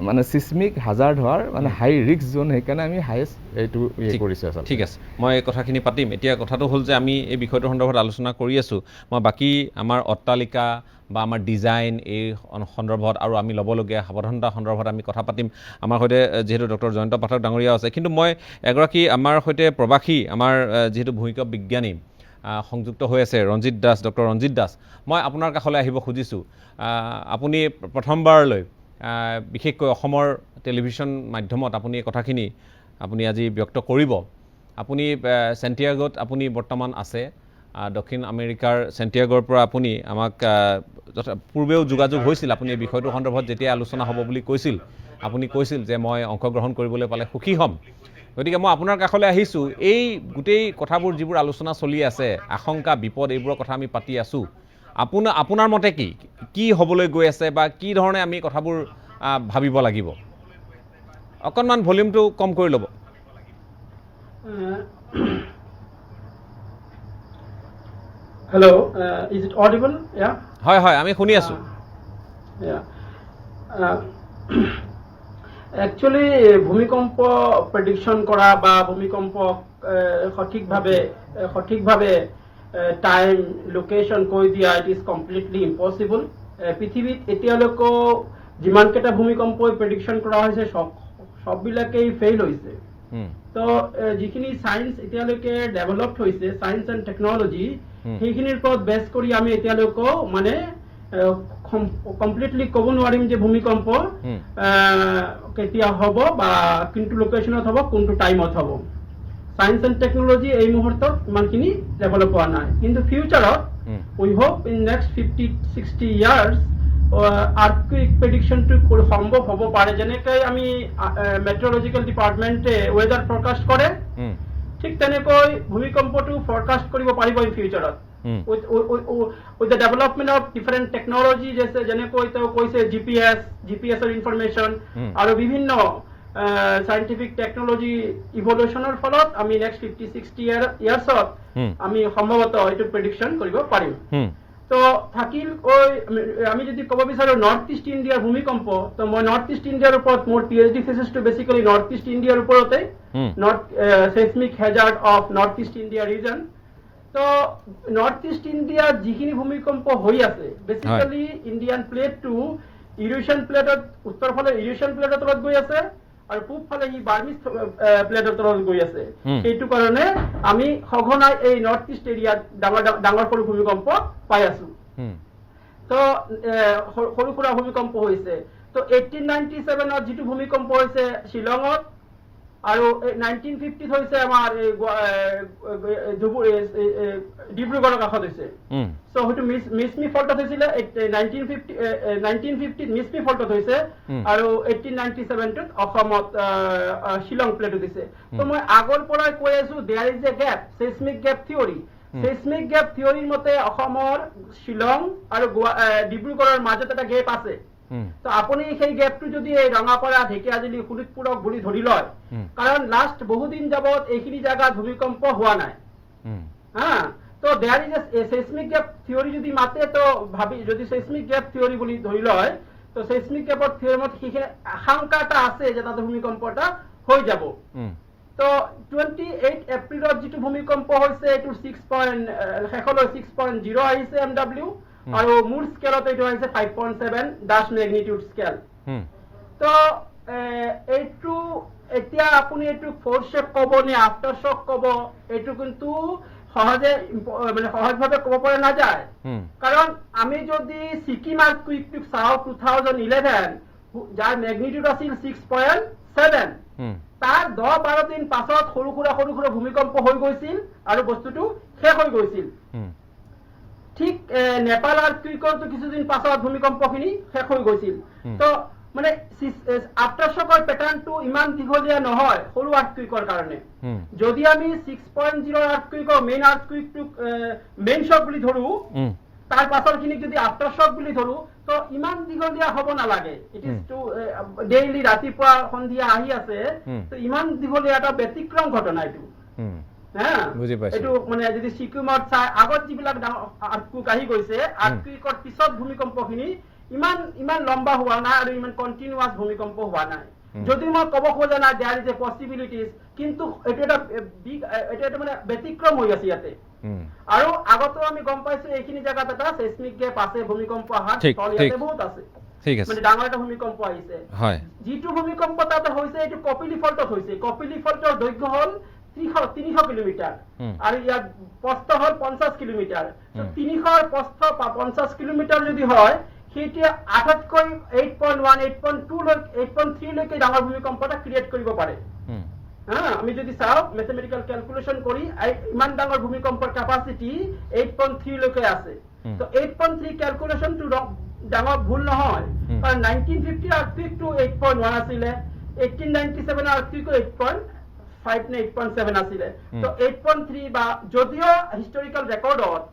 মানে ছিছমিক হাজাৰ্ড হোৱাৰ মানে হাই ৰিস্ক জ'ন সেইকাৰণে আমি হাইয়েষ্ট এইটো কৰিছোঁ আচলতে ঠিক আছে মই এই কথাখিনি পাতিম এতিয়া কথাটো হ'ল যে আমি এই বিষয়টোৰ সন্দৰ্ভত আলোচনা কৰি আছোঁ মই বাকী আমাৰ অট্টালিকা বা আমাৰ ডিজাইন এই সন্দৰ্ভত আৰু আমি ল'বলগীয়া সাৱধানতা সন্দৰ্ভত আমি কথা পাতিম আমাৰ সৈতে যিহেতু ডক্টৰ জয়ন্ত পাঠক ডাঙৰীয়া আছে কিন্তু মই এগৰাকী আমাৰ সৈতে প্ৰবাসী আমাৰ যিহেতু ভূমিকম্প বিজ্ঞানী সংযুক্ত হৈ আছে ৰঞ্জিত দাস, ডক্টৰ ৰঞ্জিত দাস। মই আপোনাৰ কাষলৈ আহিব খুজিছোঁ। আপুনি প্ৰথমবাৰলৈ বিশেষকৈ অসমৰ টেলিভিশ্যন মাধ্যমত আপুনি এই কথাখিনি আপুনি আজি ব্যক্ত কৰিব। আপুনি চেণ্টিয়াগোত আপুনি বৰ্তমান আছে, দক্ষিণ আমেৰিকাৰ চেণ্টিয়াগোৰ পৰা আপুনি আমাক পূৰ্বেও যোগাযোগ হৈছিল। আপুনি এই বিষয়টোৰ সন্দৰ্ভত যেতিয়া আলোচনা হ'ব বুলি কৈছিল, আপুনি কৈছিল যে মই অংশগ্ৰহণ কৰিবলৈ পালে সুখী হ'ম। গতিকে মই আপোনাৰ কাষলৈ আহিছোঁ। এই গোটেই কথাবোৰ যিবোৰ আলোচনা চলি আছে, আশংকা বিপদ এইবোৰৰ কথা আমি পাতি আছোঁ, আপোনাৰ মতে কি হ'বলৈ গৈ আছে বা কি ধৰণে আমি কথাবোৰ ভাবিব লাগিব? অকণমান ভলিউমটো কম কৰি ল'ব। Hello, is it audible? Yeah. হয় হয়, আমি শুনি আছোঁ। একচুৱেলি ভূমিকম্প প্ৰেডিকশ্যন কৰা বা ভূমিকম্প সঠিকভাৱে টাইম লোকেশ্যন কৈ দিয়া ইট ইজ কমপ্লিটলি ইম্পচিবল। পৃথিৱীত এতিয়ালৈকে যিমানকেইটা ভূমিকম্পই প্ৰেডিকশ্যন কৰা হৈছে সববিলাকেই ফেইল হৈছে। তো যিখিনি চায়েন্স এতিয়ালৈকে ডেভেলপড হৈছে, চায়েন্স এণ্ড টেকনলজি, সেইখিনিৰ ওপৰত বেছ কৰি আমি এতিয়ালৈকে মানে কমপ্লিটলি ক'ব নোৱাৰিম যে ভূমিকম্প কেতিয়া হ'ব বা কোনটো লোকেশ্যনত হ'ব, কোনটো টাইমত হ'ব। চায়েন্স এণ্ড টেকনলজি এই মুহূৰ্তত ইমানখিনি ডেভেলপ হোৱা নাই, কিন্তু ফিউচাৰত উই হোপ ইন নেক্সট 50-60 ইয়াৰ্ছ আৰ্থকুইক প্ৰেডিকশ্যনটো সম্ভৱ হ'ব পাৰে। যেনেকৈ আমি মেট্ৰলজিকেল ডিপাৰ্টমেণ্টে ৱেডাৰ ফৰকাষ্ট কৰে, ঠিক তেনেকৈ ভূমিকম্পটো ফৰকাষ্ট কৰিব পাৰিব ইন ফিউচাৰত with the development of different technology, যেনেকৈ তেওঁ কৈছে জিপিএছৰ ইনফৰমেশ্যন আৰু বিভিন্ন সাইন্টিফিক টেকনলজি ইভলিউশনৰ ফলত আমি নেক্সট 50-60 ইয়াৰ্ছত আমি সম্ভৱত এইটো প্ৰেডিকশ্যন কৰিব পাৰিম। তো থাকিল আমি যদি ক'ব বিচাৰোঁ নৰ্থ ইষ্ট ইণ্ডিয়াৰ ভূমিকম্প, তো মই নৰ্থ ইষ্ট ইণ্ডিয়াৰ ওপৰত মোৰ PhD থিচিছটো বেচিকেলি নৰ্থ ইষ্ট ইণ্ডিয়াৰ ওপৰতে, seismic hazard of north east India region. তো নৰ্থ ইষ্ট ইণ্ডিয়াত যিখিনি ভূমিকম্প হৈ আছে, বেচিকেলি ইণ্ডিয়ান প্লেটটো ইউৰেছিয়ান প্লেটত, উত্তৰ ফালে ইউৰেছিয়ান প্লেটৰ তলত গৈ আছে আৰু পূব ফালে ই বাৰ্মিজ প্লেটৰ তলত গৈ আছে। সেইটো কাৰণে আমি সঘনাই এই নৰ্থ ইষ্ট এৰিয়াত ডাঙৰ সৰু ভূমিকম্প পাই আছো। তো সৰু সুৰা ভূমিকম্প হৈছে। তো 1897ত যিটো ভূমিকম্প হৈছে শ্বিলঙত, আৰু 1950 হৈছে আমাৰ ডিব্ৰুগড়ৰ কাষত হৈছে। চ' হয়তো মিছমি ফল্টত হৈছিলে 1950 মিছমি ফল্টত হৈছে, আৰু 1897ত অসমত শ্বিলং প্লেটত দিছে। তো মই আগৰ পৰাই কৈ আছো there is a gap, seismic gap theory. Seismic gap থিয়ৰীৰ মতে অসমৰ শ্বিলং আৰু ডিব্ৰুগড়ৰ মাজত এটা গেপ আছে। তো আপুনি সেই গেপটো যদি এই ৰঙাপাৰা, ঢেকিয়াজুলি, শোণিতপুৰক বুলি ধৰি লয়, কাৰণ লাষ্ট বহুদিন যাবত এইখিনি জায়গাত ভূমিকম্প হোৱা নাই। তো there is a seismic gap theory যদি মাতে, তো ভাবি যদি সেইসমিক গেপ থিয়ৰী বুলি ধৰি লয়, তো সেইসমিক গেপৰ থিয়ৰীমত সেইখিনি আশংকা এটা আছে যে তাতে ভূমিকম্প এটা হৈ যাব। তো 28 এপ্ৰিলত যিটো ভূমিকম্প হৈছে, এইটো শেষলৈ 6.0 আহিছে MW, আৰু মূল স্কেলত এইটো আহিছে 5.7 ডাছ মেগনিটিউড স্কেল। তো এইটো এতিয়া আপুনি এইটো ফ'ৰশ্বেপ ক'ব নে আফটাৰ শ্বক ক'ব, এইটো কিন্তু সহজভাৱে ক'ব পৰা নাযায়। কাৰণ আমি যদি ছিকিম আৰ্থকুইকটোক চাওঁ 2011, যাৰ মেগনিটিউড আছিল 6.7, তাৰ 10-12 দিন পাছত সৰু সুৰা ভূমিকম্প হৈ গৈছিল আৰু বস্তুটো শেষ হৈ গৈছিল। ঠিক নেপাল আৰ্থকুইকৰটো কিছুদিন পাছত ভূমিকম্পখিনি শেষ হৈ গৈছিল। তো মানে আফটাৰ শ্বকৰ পেটাৰ্ণটো ইমান দীঘলীয়া নহয় সৰু আৰ্থকুইকৰ কাৰণে। যদি আমি 6.0 আৰ্থকুইকৰ মেইন শ্বক বুলি ধৰো, তাৰ পাছৰখিনিক যদি আফটাৰ শ্বক বুলি ধৰো, তো ইমান দীঘলীয়া হ'ব নালাগে। ইট ইজ টু ডেইলি, ৰাতিপুৱা সন্ধিয়া আহি আছে, তো ইমান দীঘলীয়া এটা ব্যতিক্ৰম ঘটনা এইটো। এইটো মানে যদি ছিকিমত চাই আগত যিবিলাক আৰ্থকুইক আহি গৈছে, আৰ্থকুইকৰ পিছত ভূমিকম্পখিনি ইমান লম্বা হোৱা নাই আৰু ইমান কণ্টিনিউৱাছ ভূমিকম্প হোৱা নাই। যদি মই ক'ব খোজা নাই দেয়াৰ ইজ এ পচিবিলিটিজ, কিন্তু এইটো এটা মানে ব্যতিক্ৰম হৈ আছে ইয়াতে। আৰু আগতো আমি গম পাইছো এইখিনি জেগাত এটা সেইসমিক গেপ আছে, ভূমিকম্প অহাৰ স্থল ইয়াতে বহুত আছে, মানে ডাঙৰ এটা ভূমিকম্প আহিছে। যিটো ভূমিকম্প তাতে হৈছে এইটো কপিলি ফল্টত হৈছে। কপিলি ফল্টৰ দৈৰ্ঘ্য হ'ল 300 কিলোমিটাৰ আৰু ইয়াৰ প্ৰস্থ হ'ল 50 কিলোমিটাৰ 300 প্ৰস্থ 50 কিলোমিটাৰ যদি হয় সেইটোৱে আটাইতকৈ 8.1 8.2 8.3 লৈকে ডাঙৰ ভূমিকম্প এটা ক্ৰিয়েট কৰিব পাৰে আমি যদি চাওঁ মেথমেটিক্যাল ক্যালকুলেশন কৰি ইমান ডাঙৰ ভূমিকম্পৰ ক্যাপাসিটি 8.3 লৈকে আছে তো 8.3 ক্যালকুলেশন টু ডাঙৰ ভুল নহয় কাৰণ 1950 আৰ্থকুইক টু 8.1 আছিলে 1897 আৰ্থকুইক 8.5 নে 8.7 আছিলে তো 8.3 বা যদিও হিষ্টৰিকেল ৰেকৰ্ডত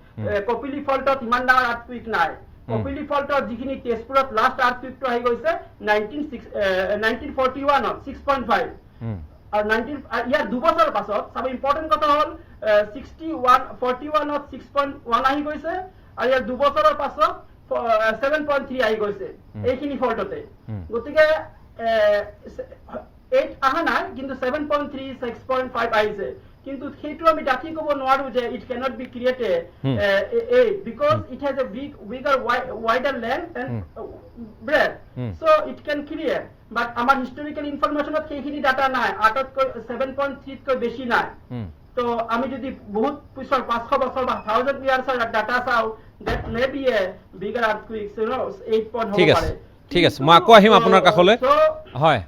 কপিলি ফল্টত ইমান ডাঙৰ আৰ্থকুইক নাই কপিলি ফল্টত যিখিনি তেজপুৰত লাষ্ট আৰ্থকুইকটো আহি গৈছে 1941 6.5 और 19 यार 2 বছৰ পাছত সব ইম্পৰ্টেন্ট কথা হল 41 6.1 আহি গৈছে আৰু ইয়াৰ 2 বছৰৰ পাছত 7.3 আহি গৈছে এইখিনি ফল্টতে গতিকে 8 আহা নাই কিন্তু 7.3 6.5 আহিছে কিন্তু সেইটো আমি ডাকি ক'ব নোৱাৰো যে it cannot be created because it has a bigger wider length and breadth so it can create but আমাৰ হিষ্টৰিকেল ইনফৰমেশনত সেইখিনি ডাটা নাই 7.3 কৈ বেছি নাই তো আমি যদি বহুত পিছৰ 500 বছৰ বা 1000 ইয়াৰ্ছৰ ডাটা চাও that may be a bigger earthquake so 8 হ'ব পাৰে ঠিক আছে মই আকৌ আহিম আপোনাৰ কাষলৈ হয়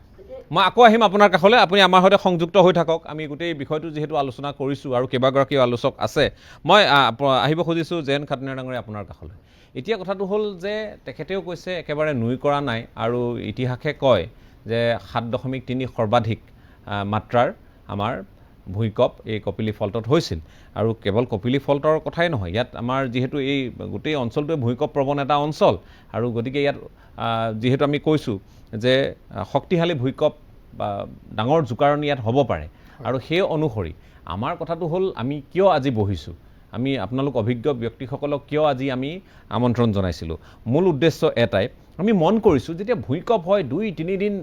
মই আকৌ আহিম আপোনাৰ কাষলৈ আপুনি আমাৰ সৈতে সংযুক্ত হৈ থাকক আমি গোটেই বিষয়টো যেহেতু আলোচনা কৰিছোঁ আৰু কেইবাগৰাকীও আলোচক আছে মই আহিব খুজিছোঁ জেন খাটনিয়াৰ ডাঙৰীয়া আপোনাৰ কাষলৈ এতিয়া কথাটো হ'ল যে তেখেতেও কৈছে একেবাৰে নুই কৰা নাই আৰু ইতিহাসে কয় যে 7.3 সৰ্বাধিক মাত্ৰাৰ আমাৰ ভূমিকম্প এই কপিলি ফল্টত হৈছিল আৰু কেৱল কপিলি ফল্টৰ কথাই নহয় ইয়াত আমাৰ যেহেতু এই গোটেই অঞ্চলটোৱে ভূমিকম্প প্ৰৱণ এটা অঞ্চল আৰু গতিকে ইয়াত যেহেতু আমি কৈছোঁ যে শক্তিশালী ভূমিকম্প বা ডাঙৰ জোকাৰণি ইয়াত হ'ব পাৰে আৰু সেই অনুসৰি আমাৰ কথাটো হ'ল আমি কিয় আজি বহিছোঁ আমি আপোনালোক অভিজ্ঞ ব্যক্তিসকলক কিয় আজি আমি আমন্ত্ৰণ জনাইছিলোঁ মূল উদ্দেশ্য এটাই আমি মন কৰিছোঁ যেতিয়া ভূমিকম্প হয় 2-3 দিন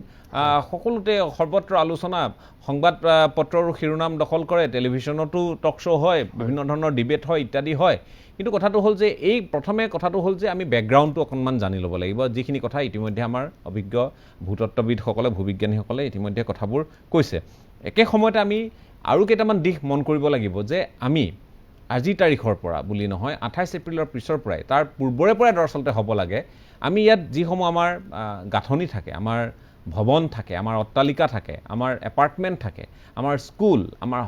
সকলোতে সৰ্বত্ৰ আলোচনা সংবাদ পত্ৰৰ শিৰোনাম দখল কৰে টেলিভিছনতো টক শ্ব' হয় বিভিন্ন ধৰণৰ ডিবেট হয় ইত্যাদি হয় কিন্তু কথাটো হ'ল যে এই প্ৰথমে কথাটো হ'ল যে আমি বেকগ্ৰাউণ্ডটো অকণমান জানি ল'ব লাগিব যিখিনি কথা ইতিমধ্যে আমাৰ অভিজ্ঞ ভূতত্ত্ববিদসকলে ভূবিজ্ঞানীসকলে ইতিমধ্যে কথাবোৰ কৈছে একে সময়তে আমি আৰু কেইটামান দিশ মন কৰিব লাগিব যে আমি আজি তাৰিখৰ পৰা বুলি নহয় 28 এপ্ৰিলৰ পিছৰ পৰাই তাৰ পূৰ্বৰে পৰাই দৰাচলতে হ'ব লাগে আমি ইয়াত যিসমূহ আমাৰ গাঁথনি থাকে আমাৰ ভৱন থাকে আমাৰ অট্টালিকা থাকে আমাৰ এপাৰ্টমেণ্ট থাকে আমাৰ স্কুল আমাৰ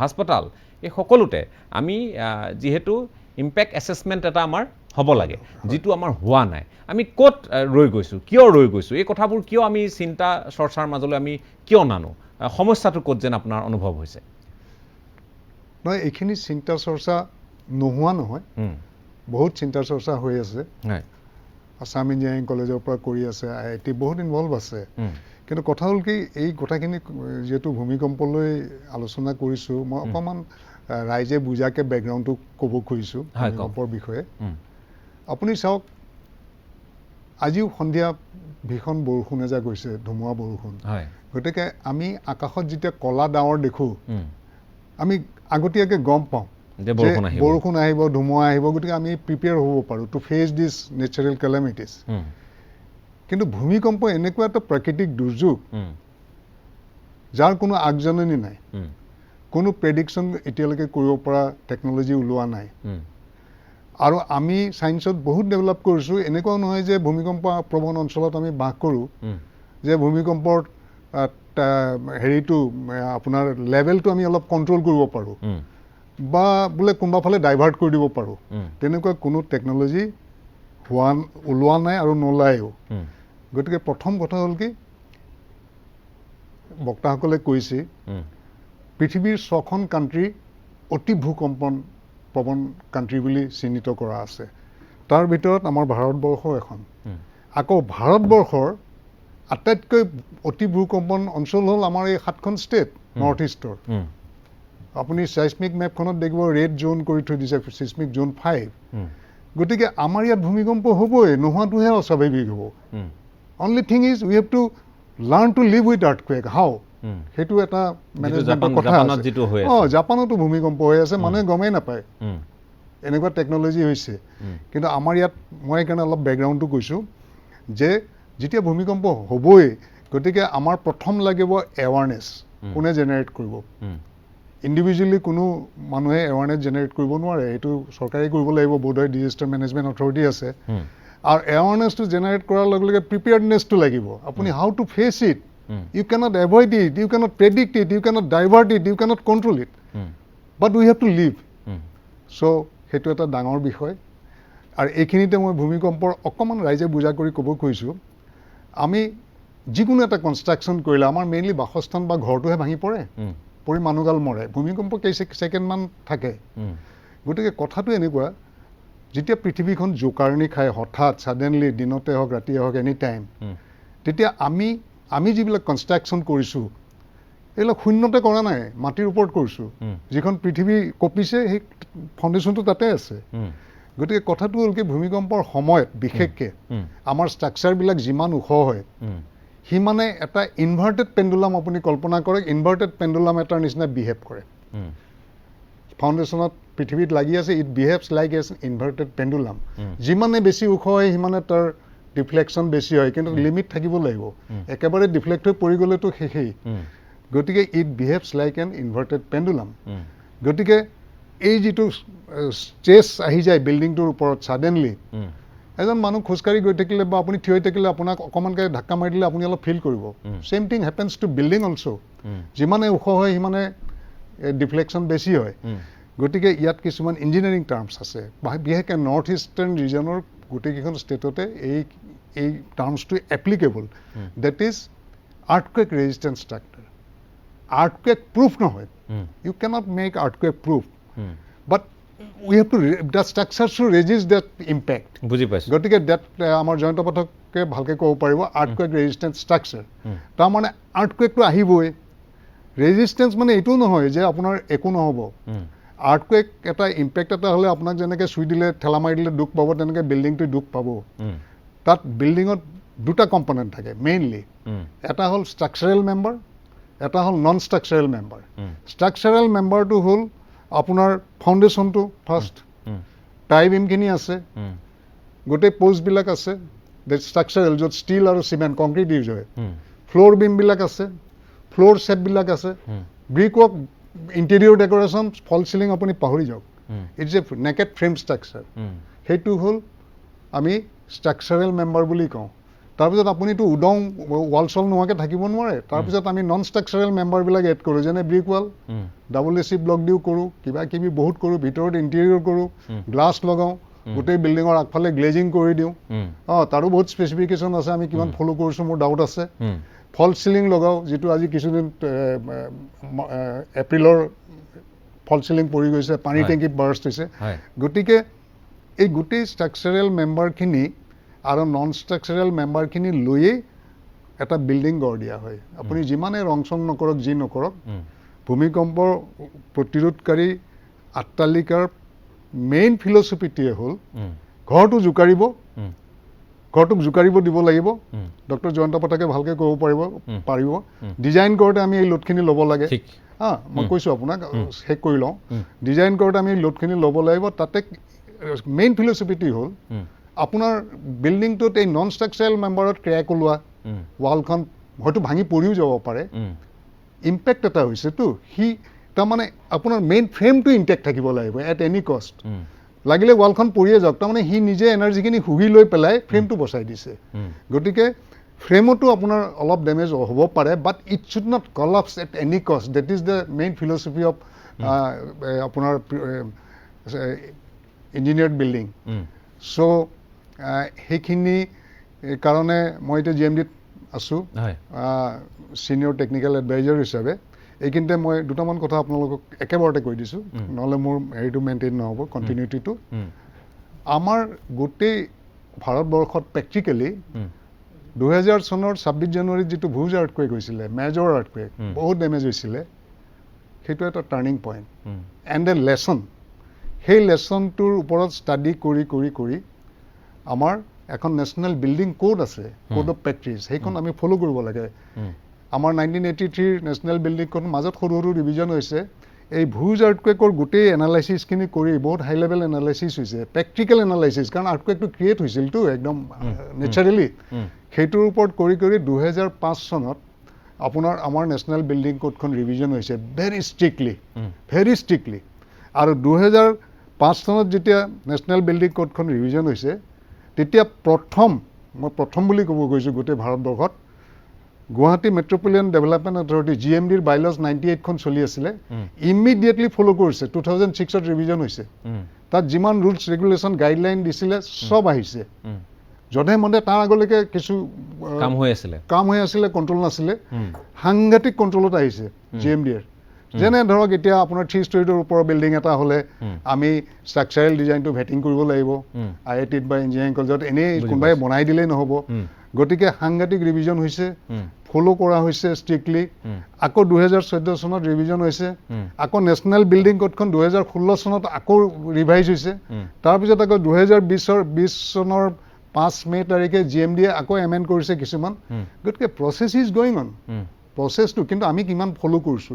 হাস্পতাল এই সকলোতে আমি যেহেতু ইম্পেক্ট এছেছমেণ্ট এটা আমাৰ হ'ব লাগে যিটো আমাৰ হোৱা নাই আমি ক'ত ৰৈ গৈছোঁ কিয় ৰৈ গৈছোঁ এই কথাবোৰ কিয় আমি চিন্তা চৰ্চাৰ মাজলৈ আমি কিয় নানো সমস্যাটো ক'ত যেন আপোনাৰ অনুভৱ হৈছে নহয় এইখিনি চিন্তা চৰ্চা নোহোৱা নহয় বহুত চিন্তা চৰ্চা হৈ আছে আসাম ইঞ্জিনিয়াৰিং কলেজৰ পৰা কৰি আছে IIT বহুত ইনভলভ আছে কিন্তু কথা হ'ল কি এই কথাখিনি যেহেতু ভূমিকম্পলৈ আলোচনা কৰিছোঁ মই অকণমান ৰাইজে বুজাকে বেকগ্ৰাউণ্ডটো ক'ব খুজিছোঁ ভূমিকম্পৰ বিষয়ে আপুনি চাওক আজিও সন্ধিয়া ভীষণ বৰষুণ এজাক গৈছে ধুমুহা বৰষুণ গতিকে আমি আকাশত যেতিয়া কলা ডাৱৰ দেখোঁ আমি আগতীয়াকৈ গম পাওঁ বৰষুণ আহিব ধুমুহা আহিব গতিকে আমি প্ৰিপেয়াৰ হ'ব পাৰোঁ টু ফেচ দিছ নেচাৰেল কেলামিটিজ কিন্তু ভূমিকম্প এনেকুৱা এটা প্ৰাকৃতিক দুৰ্যোগ যাৰ কোনো আগজাননী নাই কোনো প্ৰেডিকশ্যন এতিয়ালৈকে কৰিব পৰা টেকন'লজি ওলোৱা নাই আৰু আমি ছায়েন্সত বহুত ডেভেলপ কৰিছোঁ এনেকুৱাও নহয় যে ভূমিকম্প প্ৰৱণ অঞ্চলত আমি বাস কৰোঁ যে ভূমিকম্পৰ হেৰিটো আপোনাৰ লেভেলটো আমি অলপ কণ্ট্ৰল কৰিব পাৰোঁ বা বোলে কোনোবা ফালে ডাইভাৰ্ট কৰি দিব পাৰোঁ তেনেকুৱা কোনো টেকন'লজি ওলোৱা নাই আৰু নোলায়ো গতিকে প্ৰথম কথা হ'ল কি বক্তাসকলে কৈছে পৃথিৱীৰ 6খন কাণ্ট্ৰি অতি ভূকম্পন প্ৰৱণ কাণ্ট্ৰি বুলি চিহ্নিত কৰা আছে তাৰ ভিতৰত আমাৰ ভাৰতবৰ্ষ এখন আকৌ ভাৰতবৰ্ষৰ আটাইতকৈ অতি ভূকম্পন অঞ্চল হ'ল আমাৰ এই 7খন ষ্টেট নৰ্থ ইষ্টৰ আপুনি চাইস্মিক মেপখনত দেখিব ৰেড জোন কৰি থৈ দিছে চিস্মিক জোন 5 গতিকে আমাৰ ইয়াত ভূমিকম্প হ'বই নোহোৱাটোহে অস্বাভাৱিক হ'ব only thing is we have to learn to live with earthquake how সেইটো এটা মেনেজমেণ্টৰ কথা আছে জাপানতো ভূমিকম্প হৈ আছে মানুহে গমেই নাপায় এনেকুৱা টেকন'লজি হৈছে কিন্তু আমাৰ ইয়াত মই সেইকাৰণে অলপ বেকগ্ৰাউণ্ডটো কৈছোঁ যে যেতিয়া ভূমিকম্প হ'বই গতিকে আমাৰ প্ৰথম লাগিব এৱাৰনেছ কোনে জেনেৰেট কৰিব ইণ্ডিভিজুৱেলি কোনো মানুহে এৱাৰনেছ জেনেৰেট কৰিব নোৱাৰে, এইটো চৰকাৰে কৰিব লাগিব, বোধহয় ডিজাষ্টাৰ মেনেজমেণ্ট অথৰিটি আছে। আৰু এৱাৰনেছটো জেনেৰেট কৰাৰ লগে লগে প্ৰিপেয়াৰ্ডনেছটো লাগিব, আপুনি how to face it, you cannot avoid it, you cannot predict it, you cannot divert it, you cannot control it, but we have to live. So' সেইটো এটা ডাঙৰ বিষয়। আৰু এইখিনিতে মই ভূমিকম্পৰ অকণমান ৰাইজে বুজা কৰি ক'ব খুজিছোঁ, আমি যিকোনো এটা কনষ্ট্ৰাকশ্যন কৰিলে আমাৰ মেইনলি বাসস্থান বা ঘৰটোহে ভাঙি পৰে, পৰি মানুহগাল মৰে, ভূমিকম্প ছেকেণ্ডমান থাকে। গতিকে কথাটো এনেকুৱা, যেতিয়া পৃথিৱীখন জোকাৰণি খায় হঠাৎ ছাডেনলি, দিনতে হওক ৰাতিয়ে হওক এনি টাইম, তেতিয়া আমি যিবিলাক কনষ্ট্ৰাকশ্যন কৰিছোঁ এইবিলাক শূন্যতে কৰা নাই, মাটিৰ ওপৰত কৰিছোঁ। যিখন পৃথিৱী কঁপিছে সেই ফাউণ্ডেশ্যনটো তাতে আছে। গতিকে কথাটো হ'ল কি, ভূমিকম্পৰ সময়ত বিশেষকৈ আমাৰ ষ্ট্ৰাকচাৰবিলাক যিমান ওখ হয় সিমানে এটা ইনভাৰ্টেড পেণ্ডুলাম আপুনি কল্পনা কৰক, ইনভাৰ্টেড পেণ্ডুলাম এটাৰ নিচিনা বিহেভ কৰে। ফাউণ্ডেশ্যনত পৃথিৱীত লাগি আছে, it behaves like as inverted pendulum. যিমানে বেছি ওখ হয় সিমানে তাৰ ডিফ্লেকশ্যন বেছি হয়, কিন্তু লিমিট থাকিব লাগিব, একেবাৰে ডিফ্লেক্ট হৈ পৰি গ'লেতো শেষেই। গতিকে it behaves like an inverted pendulum. গতিকে এই যিটো ষ্ট্ৰেছ আহি যায় বিল্ডিংটোৰ ওপৰত ছাডেনলি, এজন মানুহ খোজকাঢ়ি গৈ থাকিলে বা আপুনি থিয় হৈ থাকিলে আপোনাক অকণমানকৈ ধাক্কা মাৰি দিলে আপুনি অলপ ফিল কৰিব। Same thing happens to building also'. যিমানে ওখ হয় সিমানে ডিফ্লেকশ্যন বেছি হয়। গতিকে ইয়াত কিছুমান ইঞ্জিনিয়াৰিং টাৰ্মছ আছে, বিশেষকৈ নৰ্থ ইষ্টাৰ্ণ ৰিজনৰ গোটেইকেইখন ষ্টেটতে এই টাৰ্মছটো applicable. That is earthquake resistance structure. Earthquake proof নহয়, you cannot make earthquake proof, but we have to the structure should resist that impact. বুজি পাইছোঁ। গতিকে that আমাৰ জয়ন্ত পাঠকে ভালকৈ ক'ব পাৰিব আৰ্থকুৱেক ৰেজিষ্টেঞ্চ ষ্ট্ৰাকচাৰ। তাৰমানে আৰ্থকুৱেকটো আহিবই, ৰেজিষ্টেঞ্চ মানে এইটো নহয় যে আপোনাৰ একো নহ'ব। আৰ্থকুৱেক এটা ইম্পেক্ট এটা হ'লে আপোনাক যেনেকৈ চুই দিলে ঠেলা মাৰি দিলে দুখ পাব, তেনেকৈ বিল্ডিংটোৱে দুখ পাব। তাত বিল্ডিঙত দুটা কম্পনেণ্ট থাকে মেইনলি, এটা হ'ল ষ্ট্ৰাকচাৰেল মেম্বাৰ, এটা হ'ল নন ষ্ট্ৰাকচাৰেল মেম্বাৰ। ষ্ট্ৰাকচাৰেল মেম্বাৰটো হ'ল আপোনাৰ ফাউণ্ডেশ্যনটো ফাৰ্ষ্ট, টাই বিমখিনি আছে, গোটেই পোষ্টবিলাক আছে, ষ্ট্ৰাকচাৰেল য'ত ষ্টীল আৰু চিমেণ্ট কংক্ৰিট ইউজ হয়, ফ্ল'ৰ বিমবিলাক আছে, ফ্ল'ৰ ছেটবিলাক আছে, brick work, interior decoration, fall ceiling আপুনি পাহৰি যাওক, it's a naked frame structure. সেইটো হ'ল আমি ষ্ট্ৰাকচাৰেল মেম্বাৰ বুলি কওঁ। তাৰপিছত আপুনিতো উদং ৱাল চল নোহোৱাকৈ থাকিব নোৱাৰে। তাৰপিছত আমি নন ষ্ট্ৰাকচাৰেল মেম্বাৰবিলাক এড কৰোঁ, যেনে ব্ৰিক ৱাল, WAC ব্লক দিও কৰোঁ, কিবা কিবি বহুত কৰোঁ, ভিতৰত ইণ্টেৰিয়ৰ কৰোঁ, গ্লাছ লগাওঁ, গোটেই বিল্ডিঙৰ আগফালে গ্লেজিং কৰি দিওঁ। তাৰো বহুত স্পেচিফিকেশ্যন আছে, আমি কিমান ফ'ল' কৰিছোঁ মোৰ ডাউট আছে। ফল চিলিং লগাওঁ, যিটো আজি কিছুদিন এপ্ৰিলৰ ফল চিলিং পৰি গৈছে, পানী টেংকি বাৰ্ষ্ট হৈছে। গতিকে এই গোটেই ষ্ট্ৰাকচাৰেল মেম্বাৰখিনি আৰু নন ষ্ট্ৰাকচাৰেল মেম্বাৰখিনি লৈয়েই এটা বিল্ডিং গঢ় দিয়া হয়। আপুনি যিমানে ৰং চং নকৰক, যি নকৰক, ভূমিকম্পৰ প্ৰতিৰোধকাৰী আট্টালিকাৰ মেইন ফিলচফিটোৱে হ'ল ঘৰটো জোকাৰিব, ঘৰটোক জোকাৰিব দিব লাগিব। ডক্টৰ জয়ন্ত পাঠকে ভালকৈ ক'ব পাৰিব। ডিজাইন কৰোঁতে আমি এই লোডখিনি ল'ব লাগে। মই কৈছোঁ আপোনাক, শেষ কৰি লওঁ। ডিজাইন কৰোঁতে আমি এই লোডখিনি ল'ব লাগিব। তাতে মেইন ফিলচফিটো হ'ল আপোনাৰ বিল্ডিংটোত এই নন ষ্ট্ৰাকচাৰেল মেম্বাৰত ক্ৰেক ওলোৱা, ৱালখন হয়তো ভাঙি পৰিও যাব পাৰে, ইম্পেক্ট এটা হৈছেতো, সি তাৰমানে আপোনাৰ মেইন ফ্ৰেমটো ইনটেক্ট থাকিব লাগিব এট এনি কষ্ট। লাগিলে ৱালখন পৰিয়ে যাওক, তাৰমানে সি নিজে এনাৰ্জিখিনি শুহি লৈ পেলাই ফ্ৰেমটো বচাই দিছে। গতিকে ফ্ৰেমতো আপোনাৰ অলপ ডেমেজ হ'ব পাৰে, but it should not collapse at any cost. That is the main philosophy of আপোনাৰ ইঞ্জিনিয়াৰ্ড বিল্ডিং। চ' সেইখিনি কাৰণে মই এতিয়া GMDত আছোঁ ছিনিয়ৰ টেকনিকেল এডভাইজাৰ হিচাপে। এইখিনিতে মই দুটামান কথা আপোনালোকক একেবাৰতে কৈ দিছোঁ, নহ'লে মোৰ হেৰিটো মেইনটেইন নহ'ব, কণ্টিনিউটিটো। আমাৰ গোটেই ভাৰতবৰ্ষত প্ৰেক্টিকেলি 2000 চনৰ 26 জানুৱাৰীত যিটো ভুজ আৰ্থকুৱেক হৈছিলে, মেজৰ আৰ্থকুৱেক, বহুত ডেমেজ হৈছিলে, সেইটো এটা turning point and A lesson. সেই লেচনটোৰ ওপৰত ষ্টাডি কৰি কৰি কৰি আমাৰ এখন নেশ্যনেল বিল্ডিং কোড আছে, কোড অফ প্ৰেক্টিচ, সেইখন আমি ফ'ল' কৰিব লাগে। আমাৰ 1983 নেশ্যনেল বিল্ডিং কোড মাজত সৰু সৰু ৰিভিজন হৈছে। এই ভুজ আৰ্থকুৱেকৰ গোটেই এনালাইচিছখিনি কৰি বহুত হাই লেভেল এনালাইচিছ হৈছে, প্ৰেক্টিকেল এনালাইচিছ, কাৰণ আৰ্থকুৱেকটো ক্ৰিয়েট হৈছিলতো একদম নেচাৰেলি। সেইটোৰ ওপৰত কৰি কৰি 2005 চনত আপোনাৰ আমাৰ নেশ্যনেল বিল্ডিং কোডখন ৰিভিজন হৈছে ভেৰি ষ্ট্ৰিক্টলি আৰু 2005 চনত যেতিয়া নেশ্যনেল বিল্ডিং কোডখন ৰিভিজন হৈছে তেতিয়া মই প্ৰথম বুলি ক'ব গৈছোঁ গোটেই ভাৰতবৰ্ষত গুৱাহাটী মেট্ৰপলিটান ডেভেলপমেণ্ট অথৰিটি GMDৰ বাইলজ 98খন চলি আছিলে ইমিডিয়েটলি ফ'ল' কৰিছে 2006ত ৰিভিজন হৈছে তাত যিমান ৰুলছ ৰেগুলেশ্যন গাইডলাইন দিছিলে চব আহিছে যধে মধে তাৰ আগলৈকে কিছু কাম হৈ আছিলে কণ্ট্ৰল নাছিলে সাংঘাতিক কণ্ট্ৰলত আহিছে GMDৰ যেনে ধৰক এতিয়া আপোনাৰ 3 ষ্টৰীৰ ওপৰৰ বিল্ডিং এটা হ'লে আমি ষ্ট্ৰাকচাৰেল ডিজাইনটো ভেটিং কৰিব লাগিব IITত বা ইঞ্জিনিয়াৰিং কলেজত এনেই কোনোবাই বনাই দিলেই নহ'ব গতিকে সাংঘাতিক ৰিভিজন হৈছে ফ'ল' কৰা হৈছে ষ্ট্ৰিক্টলি আকৌ 2014 চনত ৰিভিজন হৈছে আকৌ নেশ্যনেল বিল্ডিং কোডখন 2016 চনত আকৌ ৰিভাইজ হৈছে তাৰপিছত আকৌ 2020 চনৰ 5 মে তাৰিখে GMDয়ে আকৌ এমেণ্ড কৰিছে কিছুমান গতিকে প্ৰচেছ ইজ গোয়িং অন প্ৰচেছটো কিন্তু আমি কিমান ফ'ল' কৰিছোঁ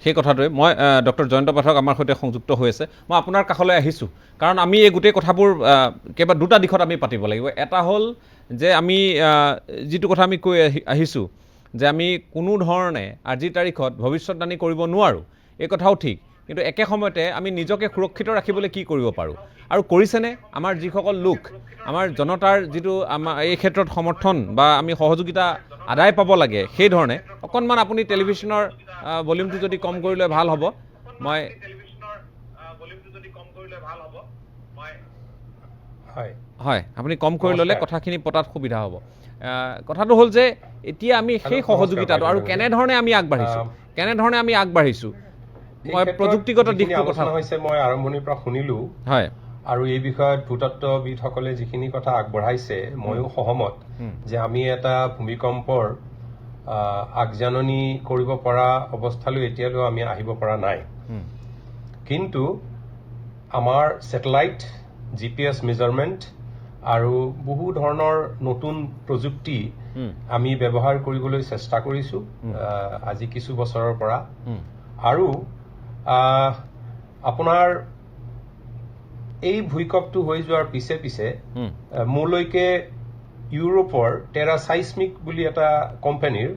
সেই কথাটোৱে মই ডক্টৰ জয়ন্ত পাঠক আমাৰ সৈতে সংযুক্ত হৈ আছে মই আপোনাৰ কাষলৈ আহিছোঁ কাৰণ আমি এই গোটেই কথাবোৰ কেৱল দুটা দিশত আমি পাতিব লাগিব এটা হ'ল যে আমি যিটো কথা আমি কৈ আহিছোঁ যে আমি কোনো ধৰণে আজিৰ তাৰিখত ভৱিষ্যতবাণী কৰিব নোৱাৰোঁ এই কথাও ঠিক কিন্তু একে সময়তে আমি নিজকে সুৰক্ষিত ৰাখিবলৈ কি কৰিব পাৰোঁ আৰু কৰিছেনে আমাৰ যিসকল লোক আমাৰ জনতাৰ যিটো আমাৰ এই ক্ষেত্ৰত সমৰ্থন বা আমি সহযোগিতা আদায় পাব লাগে সেই ধৰণে অকণমান আপুনি টেলিভিশ্যনৰ ভলিউমটো যদি কম কৰিলে ভাল হ'ব হয় আপুনি কম কৰি ল'লে কথাখিনি পতাত সুবিধা হ'ব কথাটো হ'ল যে এতিয়া আমি সেই সহযোগিতাটো আৰু কেনেধৰণে আমি আগবাঢ়িছোঁ মই প্ৰযুক্তিগত দিশটোৰ কথা হৈছে মই আৰম্ভণিৰ পৰা শুনিলোঁ হয় আৰু এই বিষয়ত ভূতত্ত্ববিদসকলে যিখিনি কথা আগবঢ়াইছে ময়ো সহমত যে আমি এটা ভূমিকম্পৰ আগজাননী কৰিব পৰা অৱস্থালৈ এতিয়ালৈ আমি আহিব পৰা নাই কিন্তু আমাৰ ছেটেলাইট GPS মেজাৰমেণ্ট আৰু বহু ধৰণৰ নতুন প্ৰযুক্তি আমি ব্যৱহাৰ কৰিবলৈ চেষ্টা কৰিছোঁ আজি কিছু বছৰৰ পৰা আৰু আপোনাৰ এই ভূমিকম্পটো হৈ যোৱাৰ পিছে মোলৈকে ইউৰোপৰ টেৰাচাইস্মিক বুলি এটা কোম্পানীৰ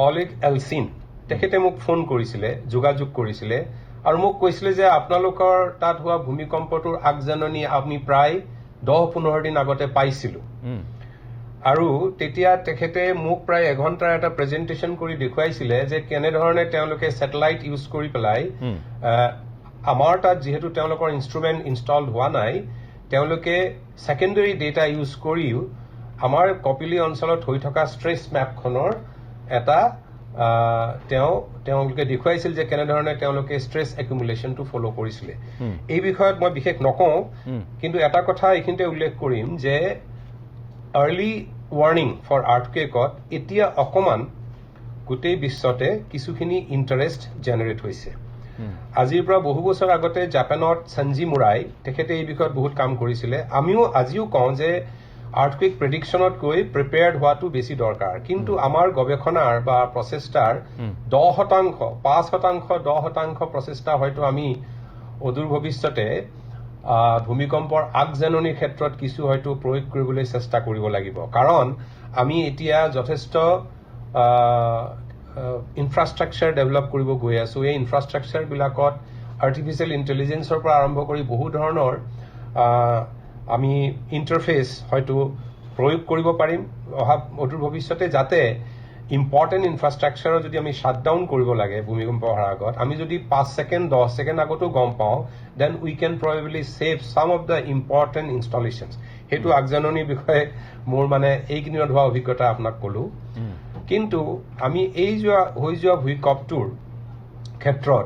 অলেগ এলচিন তেখেতে মোক ফোন কৰিছিলে যোগাযোগ কৰিছিলে আৰু মোক কৈছিলে যে আপোনালোকৰ তাত হোৱা ভূমিকম্পটোৰ আগজাননী আমি প্ৰায় 10-15 দিন আগতে পাইছিলোঁ আৰু তেতিয়া তেখেতে মোক প্ৰায় এঘণ্টাৰ এটা প্ৰেজেণ্টেশ্যন কৰি দেখুৱাইছিলে যে কেনেধৰণে তেওঁলোকে ছেটেলাইট ইউজ কৰি পেলাই আমাৰ তাত যিহেতু তেওঁলোকৰ ইনষ্ট্ৰুমেণ্ট ইনষ্টলড হোৱা নাই তেওঁলোকে ছেকেণ্ডেৰী ডেটা ইউজ কৰিও আমাৰ কপিলী অঞ্চলত হৈ থকা ষ্ট্ৰেছ মেপখনৰ এটা তেওঁলোকে দেখুৱাইছিল যে কেনেধৰণে তেওঁলোকে ষ্ট্ৰেছ একুমুলেশ্যনটো ফ'ল' কৰিছিলে এই বিষয়ত মই বিশেষ নকওঁ কিন্তু এটা কথা এইখিনিতে উল্লেখ কৰিম যে আৰ্লি ৱাৰ্ণিং ফৰ আৰ্থকুৱেকত এতিয়া অকণমান গোটেই বিশ্বতে কিছুখিনি ইণ্টাৰেষ্ট জেনেৰেট হৈছে আজিৰ পৰা বহু বছৰ আগতে জাপানত সঞ্জি মুৰাই তেখেতে এই বিষয়ত বহুত কাম কৰিছিলে আমিও আজিও কওঁ যে আৰ্থকুৱেক প্ৰেডিকশ্যনতকৈ প্ৰিপেয়াৰ্ড হোৱাটো বেছি দৰকাৰ কিন্তু আমাৰ গৱেষণাৰ বা প্ৰচেষ্টাৰ 5% প্ৰচেষ্টা হয়তো আমি অদূৰ ভৱিষ্যতে ভূমিকম্পৰ আগজাননীৰ ক্ষেত্ৰত কিছু হয়তো প্ৰয়োগ কৰিবলৈ চেষ্টা কৰিব লাগিব কাৰণ আমি এতিয়া যথেষ্ট ইনফ্ৰাষ্ট্ৰাকচাৰ ডেভেলপ কৰিব গৈ আছোঁ এই ইনফ্ৰাষ্ট্ৰাকচাৰবিলাকত আৰ্টিফিচিয়েল ইণ্টেলিজেন্সৰ পৰা আৰম্ভ কৰি বহু ধৰণৰ আমি ইণ্টাৰফেচ হয়তো প্ৰয়োগ কৰিব পাৰিম অহা অদূৰ ভৱিষ্যতে যাতে ইম্পৰ্টেণ্ট ইনফ্ৰাষ্ট্ৰাকচাৰৰ যদি আমি শ্বাটডাউন কৰিব লাগে ভূমিকম্প অহাৰ আগত আমি যদি 5 ছেকেণ্ড 10 ছেকেণ্ড আগতো গম পাওঁ then we can probably save some of the important installations সেইটো আগজাননীৰ বিষয়ে মোৰ মানে এইকেইদিনত হোৱা অভিজ্ঞতা আপোনাক ক'লোঁ কিন্তু আমি হৈ যোৱা ভূমিকম্পটোৰ ক্ষেত্ৰত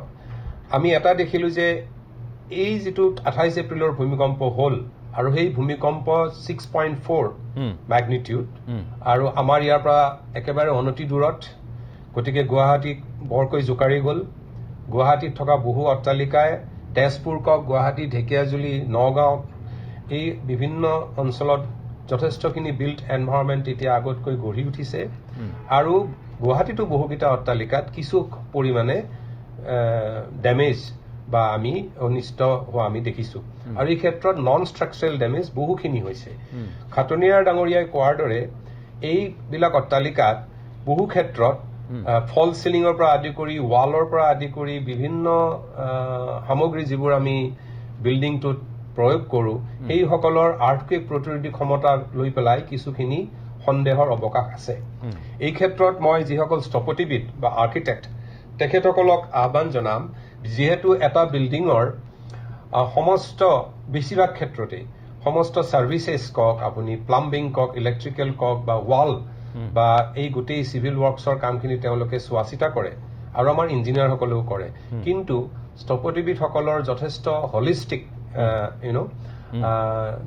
আমি এটা দেখিলোঁ যে এই যিটো 28 এপ্ৰিলৰ ভূমিকম্প হ'ল আৰু সেই ভূমিকম্প 6.4 মেগনিটিউড আৰু আমাৰ ইয়াৰ পৰা একেবাৰে অনতি দূৰত গতিকে গুৱাহাটীক বৰকৈ জোকাৰি গ'ল গুৱাহাটীত থকা বহু অট্টালিকাই তেজপুৰ কওক গুৱাহাটী ঢেকীয়াজুলি নগাঁও এই বিভিন্ন অঞ্চলত যথেষ্টখিনি বিল্ট এনভাইৰনমেণ্ট এতিয়া আগতকৈ গঢ়ি উঠিছে আৰু গুৱাহাটীতো বহুকেইটা অট্টালিকাত কিছু পৰিমাণে ডেমেজ বা আমি অনিষ্ট হোৱা আমি দেখিছোঁ আৰু এই ক্ষেত্ৰত নন ষ্ট্ৰাকচাৰেল ডেমেজ বহুখিনি হৈছে খাটনিয়াৰ ডাঙৰীয়াই কোৱাৰ দৰে এইবিলাক অট্টালিকাত বহু ক্ষেত্ৰত ফল সিলিঙৰ পৰা আদি কৰি ৱালৰ পৰা আদি কৰি বিভিন্ন সামগ্ৰী যিবোৰ আমি বিল্ডিংটোত প্ৰয়োগ কৰোঁ সেইসকলৰ আৰ্থকুৱেক প্ৰতিৰোধী ক্ষমতা লৈ পেলাই কিছুখিনি সন্দেহৰ অৱকাশ আছে এই ক্ষেত্ৰত মই যিসকল স্থপতিবিদ বা আৰ্কিটেক্ট তেখেতসকলক আহ্বান জনাম যিহেতু এটা বিল্ডিঙৰ সমস্ত বেছিভাগ ক্ষেত্ৰতেই সমস্ত সাৰ্ভিসেছ কক আপুনি প্লাম্বিং কক ইলেক্ট্ৰিকেল কক বা ৱাল বা এই গোটেই সিভিল ওয়াৰ্কসৰ কামখিনি তেওঁলোকে চোৱাচিতা কৰে আৰু আমাৰ ইঞ্জিনিয়াৰসকলেও কৰে কিন্তু স্থপতিবিদসকলৰ যথেষ্ট হলিষ্টিক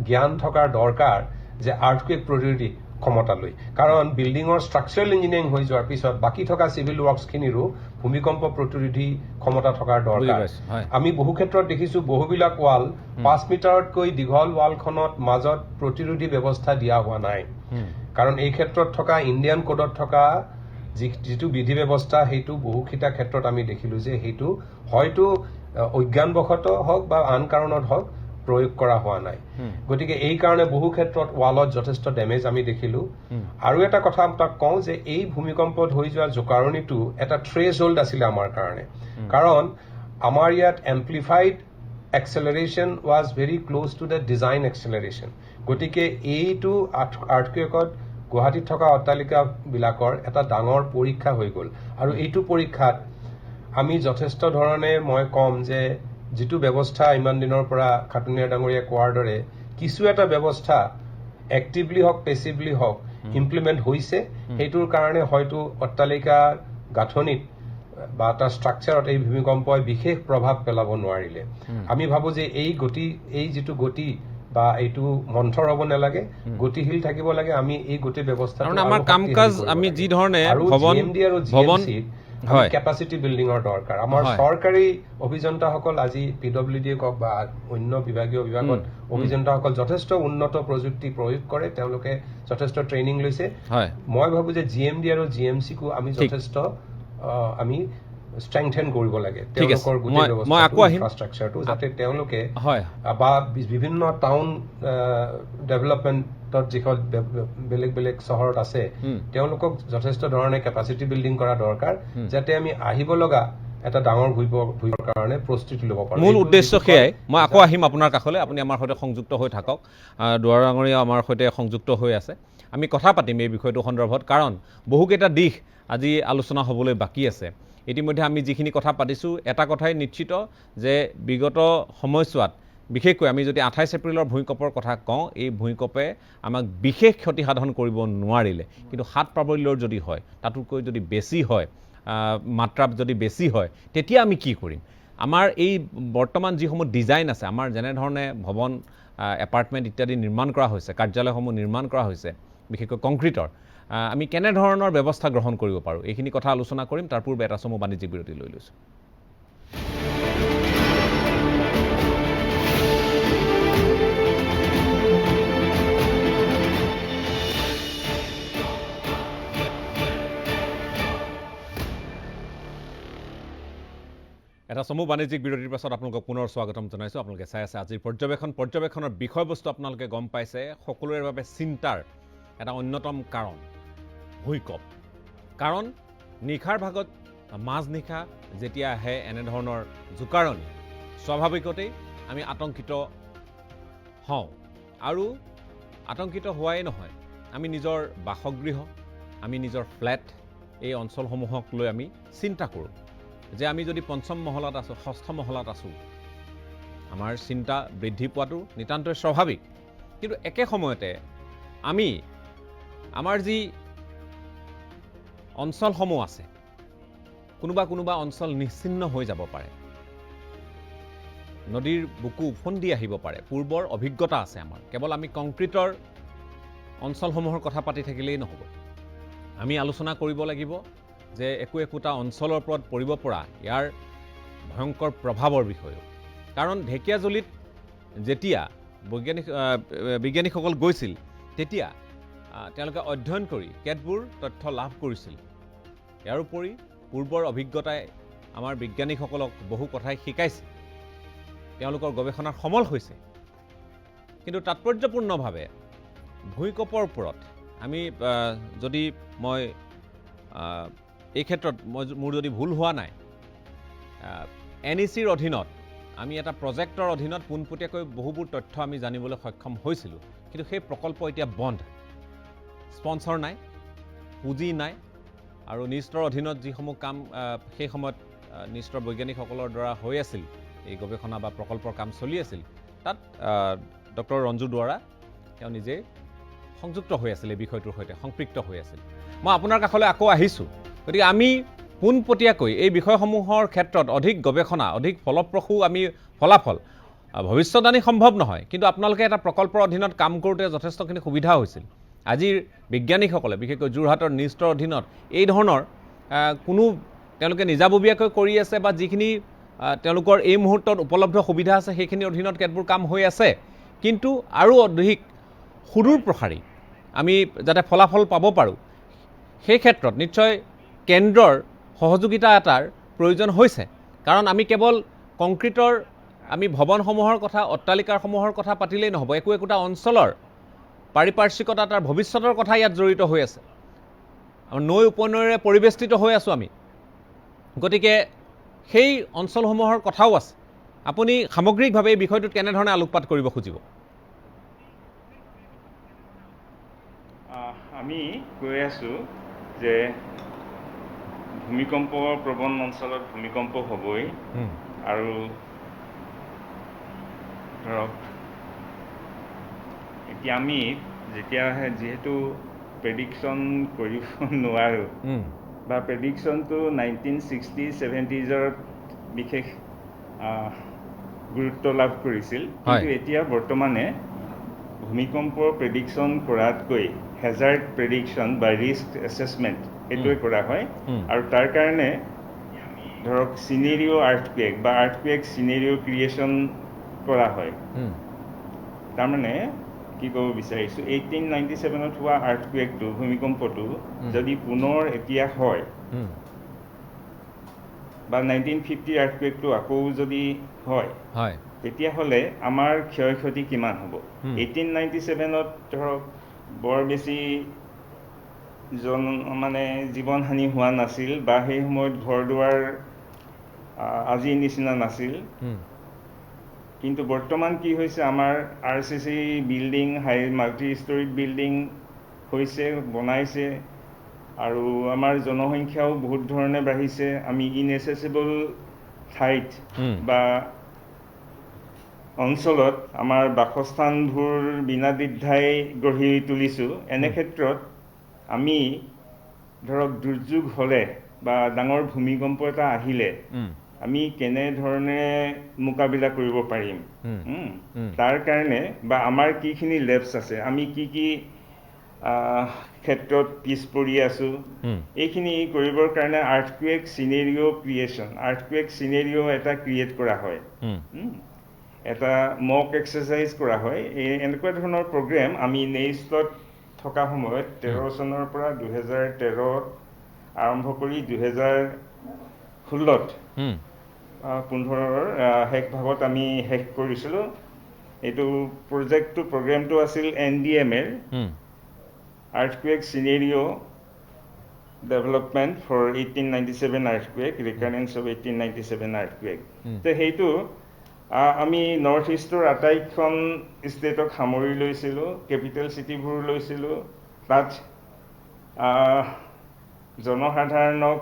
জ্ঞান থকাৰ দৰকাৰ যে আৰ্থকুৱেক প্ৰতিৰোধী ক্ষমতা লৈ কাৰণ বিল্ডিঙৰ ষ্ট্ৰাকচাৰেল ইঞ্জিনিয়াৰিং হৈ যোৱাৰ পিছত বাকি থকা সিভিল ওয়াৰ্কসখিনিৰো ভূমিকম্প প্ৰতিৰোধী ক্ষমতা থকাৰ দৰকাৰ আমি বহু ক্ষেত্ৰত দেখিছো বহুবিলাক ৱাল 5 মিটাৰতকৈ দীঘল ৱালখনত মাজত প্ৰতিৰোধী ব্যৱস্থা দিয়া হোৱা নাই কাৰণ এই ক্ষেত্ৰত থকা ইণ্ডিয়ান কোডত থকা যিটো বিধি ব্যৱস্থা সেইটো বহুখিটা ক্ষেত্ৰত আমি দেখিলো যে সেইটো হয়তো অজ্ঞানবশত হওক বা আন কাৰণত হওক প্ৰয়োগ কৰা হোৱা নাই গতিকে এই কাৰণে বহু ক্ষেত্ৰত ৱালত যথেষ্ট ডেমেজ আমি দেখিলো আৰু এটা কথা আপোনাক কওঁ যে এই ভূমিকম্পত হৈ যোৱা জোকাৰণিটো এটা থ্ৰেছ হোল্ড আছিলে আমাৰ কাৰণে কাৰণ আমাৰ ইয়াত এম্প্লিফাইড acceleration was very close to the design acceleration গতিকে এইটো আৰ্থকুৱেকত গুৱাহাটীত থকা অট্টালিকা বিলাকৰ এটা ডাঙৰ পৰীক্ষা হৈ গ'ল আৰু এইটো পৰীক্ষাত আমি যথেষ্ট ধৰণে মই কম যে যিটো ব্যৱস্থা ইমান দিনৰ পৰা খাটুনিয়া ডাঙৰীয়া কোৱাৰ দৰে কিছু এটা ব্যৱস্থা এক্টিভলি হওক পেছিভলি হওক ইমপ্লিমেণ্ট হৈছে সেইটোৰ কাৰণে হয়তো অট্টালিকা গাঁথনিত বা তাৰ ষ্ট্ৰাকচাৰত এই ভূমিকম্পই বিশেষ প্ৰভাৱ পেলাব নোৱাৰিলে আমি ভাবো যে এই যিটো গতি বা এইটো মন্থৰ হ'ব নালাগে গতিশীল থাকিব লাগে আমি এই গোটেই ব্যৱস্থা কাৰণ আমাৰ কামকাজ আমি যি ধৰণে ভৱন কেপাচিটি বিল্ডিঙৰ দৰকাৰ আমাৰ চৰকাৰী অভিযন্তাসকল আজি পিডব্লিউডি কক বা অন্য বিভাগীয় বিভাগত অভিযন্তাসকল যথেষ্ট উন্নত প্ৰযুক্তি প্ৰয়োগ কৰে তেওঁলোকে যথেষ্ট ট্ৰেইনিং লৈছে মই ভাবো যে জিএমডি আৰু জিএমচিকো আমি যথেষ্ট আমি স্ট্ৰেংথেন কৰিব লাগে তেওঁলোকৰ গোটেই ব্যৱস্থা ইনফ্ৰাষ্ট্ৰাকচাৰটো যাতে তেওঁলোকে বা বিভিন্ন টাউন ডেভেলপমেণ্টত যিখন বেলেগ বেলেগ চহৰত আছে তেওঁলোকক যথেষ্ট ধৰণে কেপাচিটি বিল্ডিং কৰা দৰকাৰ যাতে আমি আহিব লগা এটা ডাঙৰ ভূমিৰ কাৰণে প্ৰস্তুতি ল'ব পাৰোঁ মূল উদ্দেশ্য সেয়াই মই আকৌ আহিম আপোনাৰ কাষলৈ আপুনি আমাৰ সৈতে সংযুক্ত হৈ থাকক দুৱাৰ ডাঙৰীয়া আমাৰ সৈতে সংযুক্ত হৈ আছে আমি কথা পাতিম এই বিষয়টো সন্দৰ্ভত কাৰণ বহুকেইটা দিশ আজি আলোচনা হ'বলৈ বাকী আছে ইতিমধ্যে আমি যিখিনি কথা পাতিছোঁ এটা কথাই নিশ্চিত যে বিগত সময়ছোৱাত বিশেষকৈ আমি যদি 28 এপ্ৰিলৰ ভূমিকম্পৰ কথা কওঁ এই ভূমিকম্পে আমাক বিশেষ ক্ষতি সাধন কৰিব নোৱাৰিলে কিন্তু 7 প্ৰাবল্যৰ যদি হয় তাতকৈ যদি বেছি হয় মাত্ৰা যদি বেছি হয় তেতিয়া আমি কি কৰিম আমাৰ এই বৰ্তমান যিসমূহ ডিজাইন আছে আমাৰ যেনেধৰণে ভৱন এপাৰ্টমেণ্ট ইত্যাদি নিৰ্মাণ কৰা হৈছে কাৰ্যালয়সমূহ নিৰ্মাণ কৰা হৈছে বিশেষকৈ কংক্ৰিটৰ আমি কেনেধৰণৰ ব্যৱস্থা গ্ৰহণ কৰিব পাৰোঁ এইখিনি কথা আলোচনা কৰিম তাৰ পূৰ্বে এটা চমু বাণিজ্যিক বিৰতি লৈ লৈছোঁ এটা চমু বাণিজ্যিক বিৰতিৰ পাছত আপোনালোকক পুনৰ স্বাগতম জনাইছোঁ আপোনালোকে চাই আছে আজিৰ পৰ্যবেক্ষণৰ বিষয়বস্তু আপোনালোকে গম পাইছে সকলোৰে বাবে চিন্তাৰ এটা অন্যতম কাৰণ ভূমিকম্প কাৰণ নিশাৰ ভাগত মাজনিশা যেতিয়া আহে এনেধৰণৰ জোকাৰণি স্বাভাৱিকতেই আমি আতংকিত হওঁ আৰু আতংকিত হোৱাই নহয় আমি নিজৰ বাসগৃহ আমি নিজৰ ফ্লেট এই অঞ্চলসমূহক লৈ আমি চিন্তা কৰোঁ যে আমি যদি পঞ্চম মহলাত আছোঁ ষষ্ঠ মহলাত আছোঁ আমাৰ চিন্তা বৃদ্ধি পোৱাটো নিতান্তই স্বাভাৱিক কিন্তু একে সময়তে আমি আমাৰ যি অঞ্চলসমূহ আছে কোনোবা অঞ্চল নিশ্চিন্ন হৈ যাব পাৰে নদীৰ বুকু উফন্দি আহিব পাৰে পূৰ্বৰ অভিজ্ঞতা আছে আমাৰ কেৱল আমি কংক্ৰিটৰ অঞ্চলসমূহৰ কথা পাতি থাকিলেই নহ'ব আমি আলোচনা কৰিব লাগিব যে একোটা অঞ্চলৰ ওপৰত পৰিব পৰা ইয়াৰ ভয়ংকৰ প্ৰভাৱৰ বিষয়েও কাৰণ ঢেকিয়াজুলিত যেতিয়া বিজ্ঞানীসকল গৈছিল তেতিয়া তেওঁলোকে অধ্যয়ন কৰি কেতবোৰ তথ্য লাভ কৰিছিল ইয়াৰ উপৰি পূৰ্বৰ অভিজ্ঞতাই আমাৰ বিজ্ঞানীসকলক বহু কথাই শিকাইছে তেওঁলোকৰ গৱেষণাৰ সমল হৈছে কিন্তু তাৎপৰ্যপূৰ্ণভাৱে ভূমিকম্পৰ ওপৰত আমি যদি মই এই ক্ষেত্ৰত মোৰ যদি ভুল হোৱা নাই NECৰ অধীনত আমি এটা প্ৰজেক্টৰ অধীনত পোনপটীয়াকৈ বহুবোৰ তথ্য আমি জানিবলৈ সক্ষম হৈছিলোঁ কিন্তু সেই প্ৰকল্প এতিয়া বন্ধ স্পন্সৰ নাই পুঁজি নাই আৰু নিষ্টৰ অধীনত যিসমূহ কাম সেই সময়ত নিষ্টৰ বৈজ্ঞানিকসকলৰ দ্বাৰা হৈ আছিল এই গৱেষণা বা প্ৰকল্পৰ কাম চলি আছিল তাত ডক্টৰ ৰঞ্জু দুৱাৰা তেওঁ নিজে সংযুক্ত হৈ আছিল এই বিষয়টোৰ সৈতে সম্পৃক্ত হৈ আছিল মই আপোনাৰ কাষলৈ আকৌ আহিছোঁ গতিকে আমি পোনপটীয়াকৈ এই বিষয়সমূহৰ ক্ষেত্ৰত অধিক গৱেষণা অধিক ফলপ্ৰসূ আমি ফলাফল ভৱিষ্যতবাণী সম্ভৱ নহয় কিন্তু আপোনালোকে এটা প্ৰকল্পৰ অধীনত কাম কৰোঁতে যথেষ্টখিনি সুবিধা হৈছিল আজিৰ বিজ্ঞানীসকলে বিশেষকৈ যোৰহাটৰ নিষ্টৰ অধীনত এই ধৰণৰ কোনো তেওঁলোকে নিজাববীয়াকৈ কৰি আছে বা যিখিনি তেওঁলোকৰ এই মুহূৰ্তত উপলব্ধ সুবিধা আছে সেইখিনিৰ অধীনত কেতবোৰ কাম হৈ আছে কিন্তু আৰু অধিক সুদূৰ প্ৰসাৰী আমি যাতে ফলাফল পাব পাৰোঁ সেই ক্ষেত্ৰত নিশ্চয় কেন্দ্ৰৰ সহযোগিতা এটাৰ প্ৰয়োজন হৈছে কাৰণ আমি কেৱল কংক্ৰিটৰ আমি ভৱনসমূহৰ কথা অট্টালিকাসমূহৰ কথা পাতিলেই নহ'ব একোটা অঞ্চলৰ পাৰিপাৰ্শ্বিকতা তাৰ ভৱিষ্যতৰ কথা ইয়াত জড়িত হৈ আছে নৈ উপনৈৰে পৰিবেষ্টিত হৈ আছোঁ আমি গতিকে সেই অঞ্চলসমূহৰ কথাও আছে আপুনি সামগ্ৰিকভাৱে এই বিষয়টোত কেনেধৰণে আলোকপাত কৰিব খুজিব আমি কৈ আছোঁ যে ভূমিকম্প প্ৰৱণ অঞ্চলত ভূমিকম্প হ'বই আৰু ধৰক এতিয়া আমি যেতিয়া যিহেতু প্ৰেডিকশ্যন কৰিব নোৱাৰোঁ বা প্ৰেডিকশ্যনটো 1960s 70sৰ বিশেষ গুৰুত্ব লাভ কৰিছিল কিন্তু এতিয়া বৰ্তমানে ভূমিকম্পৰ প্ৰেডিকশ্যন কৰাতকৈ হেজাৰ্ড প্ৰেডিকশ্যন বা ৰিস্ক এছেছমেণ্ট এইটোৱে কৰা হয় আৰু তাৰ কাৰণে ধৰক চিনেৰিঅ' আৰ্থকুৱেক বা আৰ্থকুৱেক চিনেৰিঅ' ক্ৰিয়েশ্যন কৰা হয় তাৰমানে কি ক'ব বিচাৰিছোঁ 1897ত হোৱা আৰ্থকুৱেকটো ভূমিকম্পটো যদি পুনৰ এতিয়া হয় বা 1950 আৰ্থকুৱেকটো আকৌ যদি হয় তেতিয়াহ'লে আমাৰ ক্ষয় ক্ষতি কিমান হ'ব 1897ত ধৰক বৰ বেছি মানে জীৱন হানি হোৱা নাছিল বা সেই সময়ত ঘৰ দুৱাৰ আজিৰ নিচিনা নাছিল কিন্তু বৰ্তমান কি হৈছে আমাৰ RCC building multi storeyed building হৈছে বনাইছে আৰু আমাৰ জনসংখ্যাও বহুত ধৰণে বাঢ়িছে আমি ইনএচেছিবল ঠাইত বা অঞ্চলত আমাৰ বাসস্থানবোৰ বিনা দ্বিধাই গঢ়ি তুলিছোঁ এনে ক্ষেত্ৰত আমি ধৰক দুৰ্যোগ হ'লে বা ডাঙৰ ভূমিকম্প এটা আহিলে আমি কেনেধৰণে মোকাবিলা কৰিব পাৰিম তাৰ কাৰণে বা আমাৰ কিখিনি লেবছ আছে আমি কি ক্ষেত্ৰত পিছ পৰি আছোঁ এইখিনি কৰিবৰ কাৰণে earthquake scenario' creation earthquake scenario' এটা ক্ৰিয়েট কৰা হয় এটা মক এক্সাৰচাইজ কৰা হয় এনেকুৱা ধৰণৰ প্ৰগ্ৰেম আমি নেক্সটত থকা সময়ত 13 চনৰ পৰা 2013 আৰম্ভ কৰি 2016ত 15ৰ শেষ ভাগত আমি শেষ কৰিছিলোঁ এইটো প্ৰগ্ৰেমটো আছিল NDMৰ earthquake scenario' development for 1897 earthquake recurrence of 1897 earthquake তো সেইটো আমি নৰ্থ ইষ্টৰ আটাইখন ষ্টেটক সামৰি লৈছিলোঁ কেপিটেল চিটিবোৰ লৈছিলোঁ তাত জনসাধাৰণক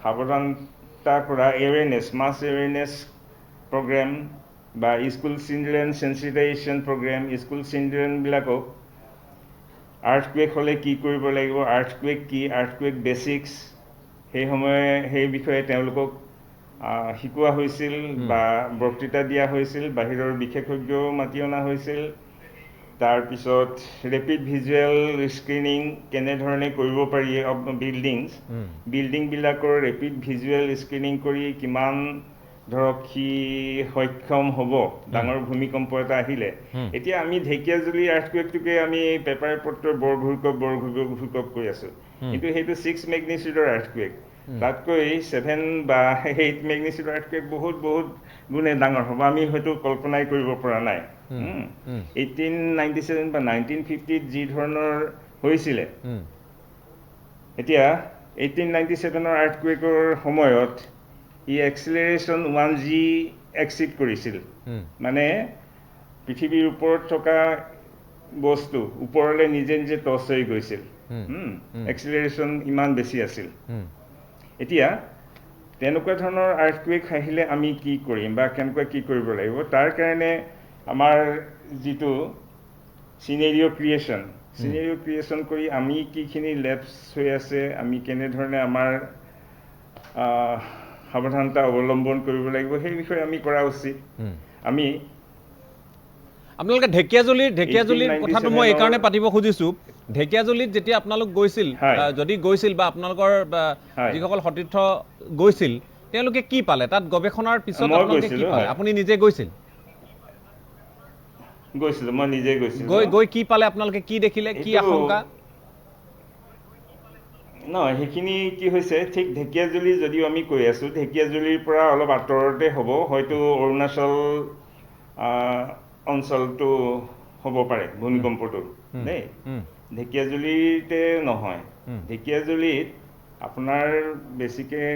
সাৱধানতা কৰা মাছ এৱেৰনেছ প্ৰগ্ৰেম বা school children sensitization programme school চিলড্ৰেনবিলাকক আৰ্থকুৱেক হ'লে কি কৰিব লাগিব আৰ্থকুৱেক কি আৰ্থকুৱেক বেচিক্স সেই বিষয়ে তেওঁলোকক শিকোৱা হৈছিল বা বক্তৃতা দিয়া হৈছিল বাহিৰৰ বিশেষজ্ঞও মাতি অনা হৈছিল তাৰপিছত ৰেপিড ভিজুৱেল স্ক্ৰিনিং কেনেধৰণে কৰিব পাৰি বিল্ডিংবিলাকৰ ৰেপিড ভিজুৱেল স্ক্ৰিনিং কৰি কিমান ধৰক সি সক্ষম হ'ব ডাঙৰ ভূমিকম্প এটা আহিলে এতিয়া আমি ঢেকীয়াজুলি আৰ্থকুৱেকটোকে আমি পেপাৰ পত্ৰ বৰ ভূমিকম্প কৈ আছোঁ কিন্তু সেইটো 6 মেগনিচিউডৰ আৰ্থকুৱেক তাতকৈ 7 বা 8 মেগনিচিউডৰ আৰ্থকুৱেক বহুত গুণে ডাঙৰ হ'ব আমি হয়তো কল্পনাই কৰিব পৰা নাই 1897 বা 1950ত যি ধৰণৰ হৈছিলে এতিয়া 1897 আৰ্থকুৱেকৰ সময়ত ই এক্সিলাৰেশ্যন 1G এক্সিড কৰিছিল মানে পৃথিৱীৰ ওপৰত থকা বস্তু ওপৰলৈ নিজে নিজে টছ হৈ গৈছিল এক্সিলাৰেশ্যন ইমান বেছি আছিল এতিয়া তেনেকুৱা ধৰণৰ আৰ্থকুৱেক আহিলে আমি কি কৰিম বা কেনেকুৱা কি কৰিব লাগিব তাৰ কাৰণে আমাৰ যিটো চিনেৰিঅ' ক্ৰিয়েশ্যন কৰি আমি কিখিনি লেপছ হৈ আছে আমি কেনেধৰণে আমাৰ সাৱধানতা অৱলম্বন কৰিব লাগিব সেই বিষয়ে আমি কৰা উচিত আমি আপোনালোকে ঢেকীয়াজুলিৰ কথাটো মই এইকাৰণে পাতিব খুজিছোঁ ঢেকীয়াজুলিত যেতিয়া আপোনালোক গৈছিল যদি গৈছিল বা আপোনালোকৰ যিসকল সতীৰ্থ গৈছিল তেওঁলোকে কি পালে তাত গৱেষণাৰ পিছত আপোনালোকে কি পালে আপুনি নিজে গৈছিলোঁ মই নিজে গৈছিলোঁ গৈ কি পালে আপোনালোকে কি দেখিলে কি আশংকা নহয় সেইখিনি কি হৈছে ঠিক ঢেকীয়াজুলি যদিও আমি কৈ আছোঁ ঢেকীয়াজুলিৰ পৰা অলপ আঁতৰতে হ'ব হয়তো অৰুণাচল অঞ্চলটো হ'ব পাৰে ভূমিকম্পটো দেই ঢেকীয়াজুলিতে নহয় ঢেকীয়াজুলিত আপোনাৰ বেছিকৈ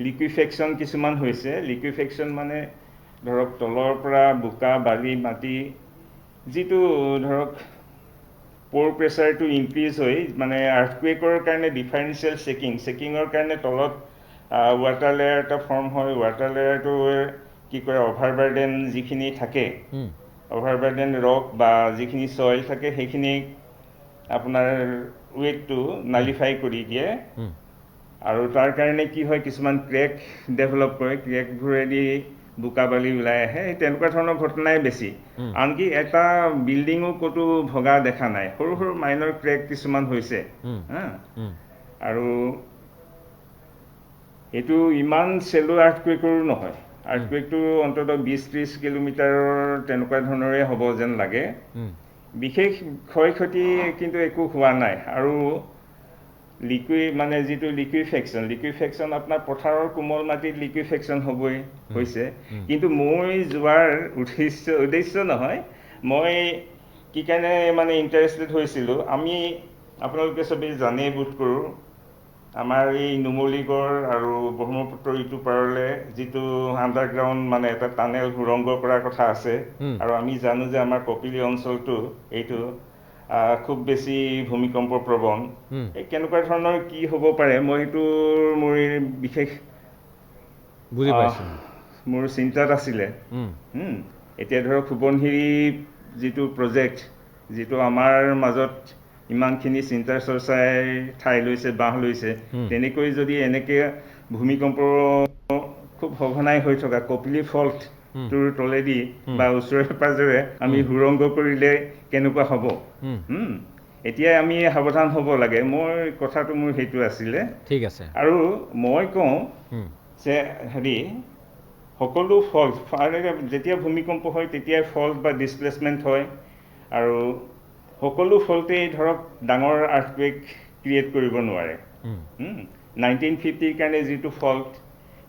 লিকুইফেকশ্যন কিছুমান হৈছে লিকুইফেকশ্যন মানে ধৰক তলৰ পৰা বোকা বালি মাটি যিটো ধৰক পোৰ প্ৰেছাৰটো ইনক্ৰিজ হৈ মানে আৰ্থকুৱেকৰ কাৰণে ডিফাৰেঞ্চিয়েল চেকিঙৰ কাৰণে তলত ৱাটাৰ লেয়াৰ এটা ফৰ্ম হয় ৱাটাৰ লেয়াৰটো কি কৰে অভাৰবাৰ্ডেন যিখিনি থাকে অভাৰবাৰ্ডেন ৰক বা যিখিনি চইল থাকে সেইখিনি আপোনাৰ ৱেটটো নালিফাই কৰি দিয়ে আৰু তাৰ কাৰণে কি হয় কিছুমান ক্ৰেক ডেভেলপ কৰে ক্ৰেকবোৰেদি বোকা বালি ওলাই আহে তেনেকুৱা ধৰণৰ ঘটনাই বেছি আনকি এটা বিল্ডিঙো ক'তো ভগা দেখা নাই সৰু সৰু মাইনৰ ক্ৰেক কিছুমান হৈছে আৰু এইটো ইমান চেলো আৰ্থকুৱেকৰো নহয় আৰ্থকুৱেকটো অন্ততঃ 20-30 কিলোমিটাৰৰ তেনেকুৱা ধৰণৰে হ'ব যেন লাগে বিশেষ ক্ষয় ক্ষতি কিন্তু একো হোৱা নাই আৰু মানে যিটো লিকুইফেকশ্যন আপোনাৰ পথাৰৰ কোমল মাটিত লিকুইফেকশ্যন হ'বই হৈছে কিন্তু মই যোৱাৰ উদ্দেশ্য নহয় মই কি কাৰণে মানে ইণ্টাৰেষ্টেড হৈছিলোঁ আমি আপোনালোকে চবেই জানেই বোধ কৰোঁ আমাৰ এই নুমলীগড় আৰু ব্ৰহ্মপুত্ৰৰ ইটো পাৰলৈ যিটো আণ্ডাৰগ্ৰাউণ্ড মানে এটা টানেল সুৰংগ কৰাৰ কথা আছে আৰু আমি জানো যে আমাৰ কপিলী অঞ্চলটো এইটো খুব বেছি ভূমিকম্প প্ৰৱণ এই কেনেকুৱা ধৰণৰ কি হ'ব পাৰে মই সেইটো মোৰ বিশেষ বুজি পাইছোঁ মোৰ চিন্তাত আছিলে এতিয়া ধৰক সোৱণশিৰি যিটো প্ৰজেক্ট যিটো আমাৰ মাজত ইমানখিনি চিন্তাৰ চৰ্চাই ঠাই লৈছে বাহ লৈছে তেনেকৈ যদি এনেকৈ ভূমিকম্প খুব সঘনাই হৈ থকা কপিলী ফল্ট তোৰ তলেদি বা ওচৰে পাজৰে আমি সুৰংগ কৰিলে কেনেকুৱা হ'ব এতিয়াই আমি সাৱধান হ'ব লাগে কথাটো মোৰ সেইটো আছিলে ঠিক আছে আৰু মই কওঁ যে সকলো ফল্ট যেতিয়া ভূমিকম্প হয় তেতিয়াই ফল্ট বা ডিছপ্লেচমেণ্ট হয় আৰু সকলো ফল্টেই ধৰক ডাঙৰ আৰ্থকুৱেক ক্ৰিয়েট কৰিব নোৱাৰে 1950ৰ কাৰণে যিটো ফল্ট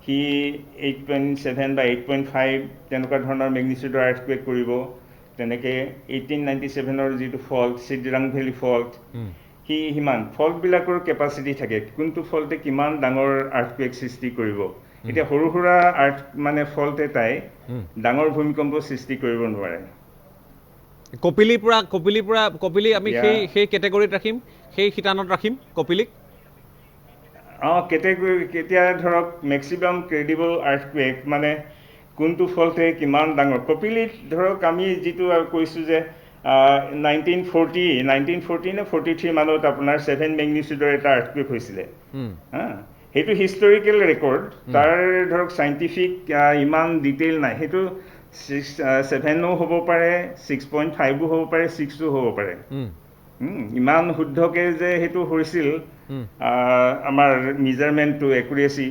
সি 8.7 বা 8.5 তেনেকুৱা ধৰণৰ মেগনিচিউডৰ আৰ্থকুৱেক কৰিব তেনেকৈ 1897ৰ যিটো ফল্ট চিডৰাং ভেলী ফল্ট সি সিমান ফল্টবিলাকৰ কেপাচিটি থাকে কোনটো ফল্টে কিমান ডাঙৰ আৰ্থকুৱেক সৃষ্টি কৰিব এতিয়া সৰু সুৰা মানে ফল্ট এটাই ডাঙৰ ভূমিকম্প সৃষ্টি কৰিব নোৱাৰে কপিলী আমি সেই কেটেগৰীত ৰাখিম সেই শিতানত ৰাখিম কপিলীক কেটেগৰী কেতিয়া ধৰক মেক্সিমাম ক্ৰেডিবল আৰ্থকুৱেক মানে কোনটো ফল্টে কিমান ডাঙৰ কপিলীত ধৰক আমি যিটো কৈছোঁ যে 1940 নে 43 মানত আপোনাৰ 7 মেগনিচিউডৰ এটা আৰ্থকুৱেক হৈছিলে সেইটো হিষ্টৰিকেল ৰেকৰ্ড তাৰ ধৰক চাইণ্টিফিক ইমান ডিটেইল নাই সেইটো 7ও হ'ব পাৰে 6.5ও হ'ব পাৰে 6ও হ'ব পাৰে ইমান শুদ্ধকৈ যে সেইটো হৈছিল আমাৰ মেজাৰমেণ্টটো একুৰেচি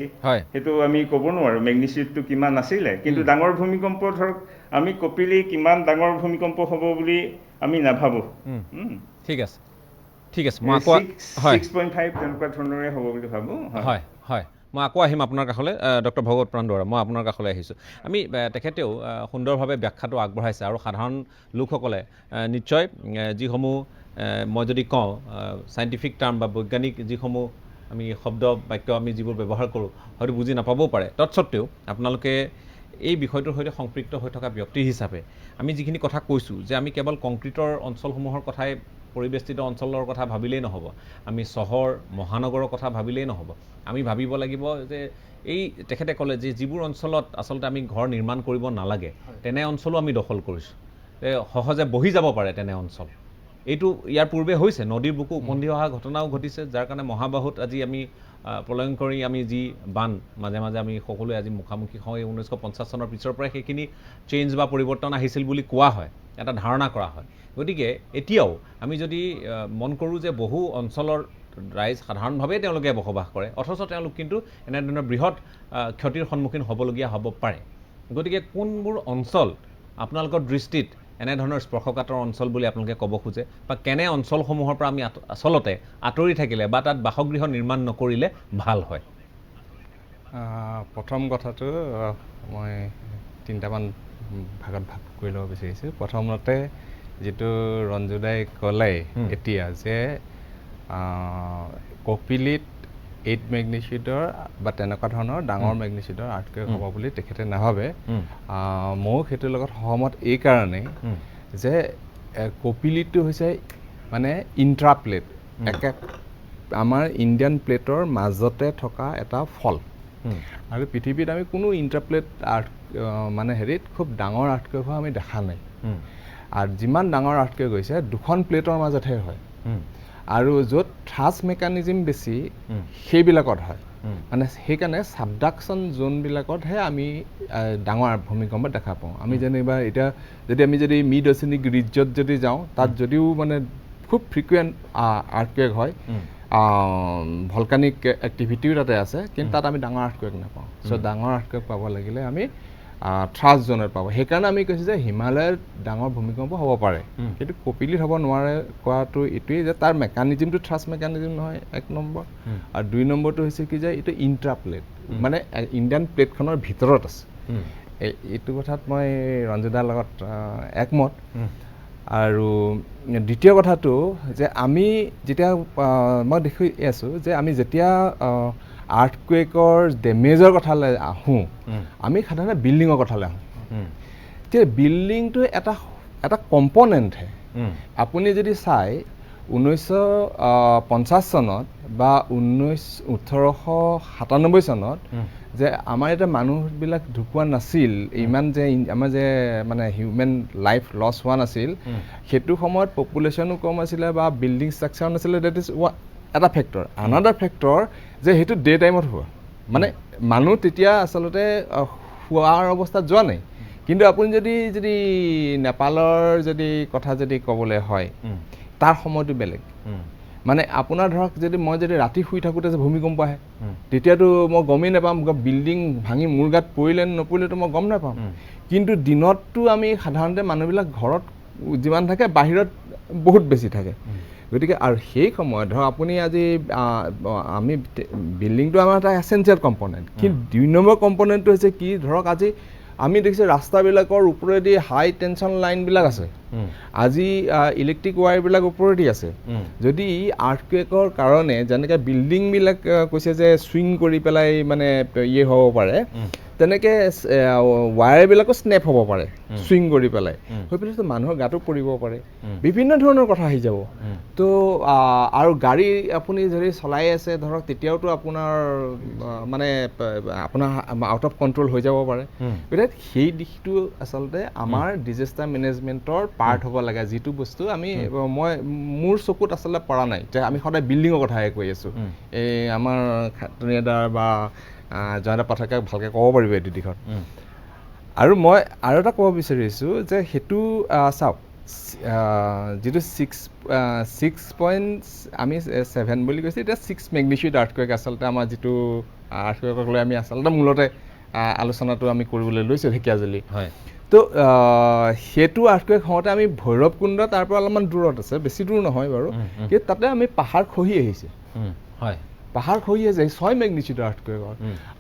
সেইটো আমি ক'ব নোৱাৰোঁ মেগনিচিউডটো কিমান আছিলে কিন্তু ডাঙৰ ভূমিকম্প ধৰক আমি কপিলী কিমান ডাঙৰ ভূমিকম্প হ'ব বুলি আমি নাভাবোঁ ঠিক আছে 6.5 তেনেকুৱা ধৰণৰে হ'ব বুলি ভাবোঁ হয় মই আকৌ আহিম আপোনাৰ কাষলৈ ডক্টৰ ভগৱত প্ৰাণ দুৱৰা মই আপোনাৰ কাষলৈ আহিছোঁ আমি তেখেতেও সুন্দৰভাৱে ব্যাখ্যাটো আগবঢ়াইছে আৰু সাধাৰণ লোকসকলে নিশ্চয় যিসমূহ মই যদি কওঁ চাইণ্টিফিক টাৰ্ম বা বৈজ্ঞানিক যিসমূহ আমি শব্দ বাক্য আমি যিবোৰ ব্যৱহাৰ কৰোঁ হয়তো বুজি নাপাবও পাৰে তৎসত্ত্বেও আপোনালোকে এই বিষয়টোৰ সৈতে সম্পৃক্ত হৈ থকা ব্যক্তি হিচাপে আমি যিখিনি কথা কৈছোঁ যে আমি কেৱল কংক্ৰিটৰ অঞ্চলসমূহৰ কথাই পৰিবেষ্টিত অঞ্চলৰ কথা ভাবিলেই নহ'ব আমি চহৰ মহানগৰৰ কথা ভাবিলেই নহ'ব আমি ভাবিব লাগিব যে এই তেখেতে ক'লে যে যিবোৰ অঞ্চলত আচলতে আমি ঘৰ নিৰ্মাণ কৰিব নালাগে তেনে অঞ্চলো আমি দখল কৰিছোঁ সহজে বহি যাব পাৰে তেনে অঞ্চল এইটো ইয়াৰ পূৰ্বে হৈছে নদীৰ বুকু উপন্ধি অহা ঘটনাও ঘটিছে যাৰ কাৰণে মহাবাহুত আজি আমি প্ৰলয়ংকৰী আমি যি বান মাজে মাজে আমি সকলোৱে আজি মুখামুখি হওঁ 1950 চনৰ পিছৰ পৰাই সেইখিনি চেঞ্জ বা পৰিৱৰ্তন আহিছিল বুলি কোৱা হয় এটা ধাৰণা কৰা হয় গতিকে এতিয়াও আমি যদি মন কৰোঁ যে বহু অঞ্চলৰ ৰাইজ সাধাৰণভাৱে তেওঁলোকে বসবাস কৰে অথচ তেওঁলোক কিন্তু এনেধৰণৰ বৃহৎ ক্ষতিৰ সন্মুখীন হ'বলগীয়া হ'ব পাৰে গতিকে কোনবোৰ অঞ্চল আপোনালোকৰ দৃষ্টিত এনেধৰণৰ স্পৰ্শকাতৰ অঞ্চল বুলি আপোনালোকে ক'ব খোজে বা কেনে অঞ্চলসমূহৰ পৰা আমি আচলতে আঁতৰি থাকিলে বা তাত বাসগৃহ নিৰ্মাণ নকৰিলে ভাল হয় প্ৰথম কথাটো মই 3টামান ভাগত ভাগ কৰি ল'ব বিচাৰিছোঁ প্ৰথমতে যেটো ৰঞ্জুদাই ক'লে এতিয়া যে কপিলিত 8 মেগনিচিউডৰ বা তেনেকুৱা ধৰণৰ ডাঙৰ মেগনিচিউডৰ আৰ্থকুৱেক হ'ব বুলি তেখেতে নাভাবে ময়ো সেইটোৰ লগত সহমত এই কাৰণে যে কপিলিটো হৈছে মানে ইন্ট্ৰাপ্লেট একে আমাৰ ইণ্ডিয়ান প্লেটৰ মাজতে থকা এটা ফল আৰু পৃথিৱীত আমি কোনো ইন্ট্ৰাপ্লেট মানে হেৰিত খুব ডাঙৰ আৰ্থকুৱেক হোৱা আমি দেখা নাই আৰু যিমান ডাঙৰ আৰ্থকুৱেক হৈছে দুখন প্লেটৰ মাজতহে হয় আৰু য'ত থ্ৰাছ মেকানিজম বেছি সেইবিলাকত হয় মানে সেইকাৰণে ছাবডাকশ্যন জোনবিলাকতহে আমি ডাঙৰ ভূমিকম্প দেখা পাওঁ আমি যেনিবা এতিয়া যদি মিড অ'চেনিক ৰিজত যদি যাওঁ তাত যদিও মানে খুব ফ্ৰিকুৱেণ্ট আৰ্থকুৱেক হয় ভলকানিক এক্টিভিটিও তাতে আছে কিন্তু তাত আমি ডাঙৰ আৰ্থকুৱেক নাপাওঁ চ' ডাঙৰ আৰ্থকুৱেক পাব লাগিলে আমি থ্ৰাছ জোনত পাব সেইকাৰণে আমি কৈছোঁ যে হিমালয়ত ডাঙৰ ভূমিকম্প হ'ব পাৰে কিন্তু কপিলিত হ'ব নোৱাৰে কোৱাটো এইটোৱেই যে তাৰ মেকানিজমটো থ্ৰাছ মেকানিজম নহয় 1 নম্বৰ আৰু 2 নম্বৰটো হৈছে কি যে এইটো ইন্ট্ৰাপ্লেট মানে ইণ্ডিয়ান প্লেটখনৰ ভিতৰত আছে এইটো কথাত মই ৰঞ্জুদাৰ লগত একমত আৰু দ্বিতীয় কথাটো যে আমি যেতিয়া মই দেখি আছোঁ যে আমি যেতিয়া আৰ্থকুৱেকৰ ডেমেজৰ কথালৈ আহোঁ আমি সাধাৰণতে বিল্ডিঙৰ কথালৈ আহোঁ যে বিল্ডিংটো এটা কম্পনেণ্টহে আপুনি যদি চাই 1950 চনত বা 1897 চনত যে আমাৰ এতিয়া মানুহবিলাক ঢুকুৱা নাছিল ইমান যে আমাৰ যে মানে হিউমেন লাইফ লছ হোৱা নাছিল সেইটো সময়ত পপুলেশ্যনো কম আছিলে বা বিল্ডিং ষ্ট্ৰাকচাৰ নাছিলে ডেট ইজ এটা ফেক্টৰ আনাডাৰ ফেক্টৰ যে সেইটো ডে টাইমত হোৱা মানে মানুহ তেতিয়া আচলতে শোৱাৰ অৱস্থাত যোৱা নাই কিন্তু আপুনি যদি নেপালৰ যদি কথা যদি ক'বলৈ হয় তাৰ সময়টো বেলেগ মানে আপোনাৰ ধৰক মই যদি ৰাতি শুই থাকোঁতে যে ভূমিকম্প আহে তেতিয়াতো মই গমেই নাপাম বিল্ডিং ভাঙি মোৰ গাত পৰিলে নপৰিলেতো মই গম নাপাম কিন্তু দিনততো আমি সাধাৰণতে মানুহবিলাক ঘৰত যিমান থাকে বাহিৰত বহুত বেছি থাকে গতিকে আৰু সেই সময়ত ধৰক আপুনি আজি আমি বিল্ডিংটো আমাৰ এটা এছেঞ্চিয়েল কম্পনেণ্ট কিন্তু 2 নম্বৰ কম্পনেণ্টটো হৈছে কি ধৰক আজি আমি দেখিছোঁ ৰাস্তাবিলাকৰ ওপৰেদি হাই টেনশ্যন লাইনবিলাক আছে আজি ইলেক্ট্ৰিক ৱায়াৰবিলাক ওপৰেদি আছে যদি আৰ্থকুৱেকৰ কাৰণে যেনেকৈ বিল্ডিংবিলাক কৈছে যে চুইং কৰি পেলাই মানে হ'ব পাৰে তেনেকৈ ৱায়াৰবিলাকো স্নেপ হ'ব পাৰে চুইং কৰি পেলাই হৈ পেলাইতো মানুহৰ গাতো পৰিব পাৰে বিভিন্ন ধৰণৰ কথা আহি যাব তো আৰু গাড়ী আপুনি যদি চলাই আছে ধৰক তেতিয়াওতো আপোনাৰ মানে আপোনাৰ আউট অফ কণ্ট্ৰল হৈ যাব পাৰে গতিকে সেই দিশটো আচলতে আমাৰ ডিজাষ্টাৰ মেনেজমেণ্টৰ পাৰ্ট হ'ব লাগে যিটো বস্তু মই মোৰ চকুত আচলতে পৰা নাই যে আমি সদায় বিল্ডিঙৰ কথাহে কৈ আছোঁ এই আমাৰ খাটনিয়াদাৰ বা জয়ন্ত পাঠকে ভালকৈ ক'ব পাৰিব এইটো দিশত আৰু মই আৰু এটা ক'ব বিচাৰিছোঁ যে সেইটো চাওক যিটো 6.7 আমি 7 বুলি কৈছোঁ এতিয়া 6 মেগনিচিউড আৰ্থকুৱেক আচলতে আমাৰ যিটো আৰ্থকুৱেকক লৈ আমি আচলতে মূলতে আলোচনাটো আমি কৰিবলৈ লৈছোঁ ঢেকীয়াজুলি হয় তো সেইটো আৰ্থকুৱেক হওঁতে আমি ভৈৰৱকুণ্ড তাৰ পৰা অলপমান দূৰত আছে বেছি দূৰ নহয় বাৰু কিন্তু তাতে আমি পাহাৰ খহি আহিছে হয় পাহাৰ খহি আছে 6 মেগনিচিউড আৰ্থকুৱেকৰ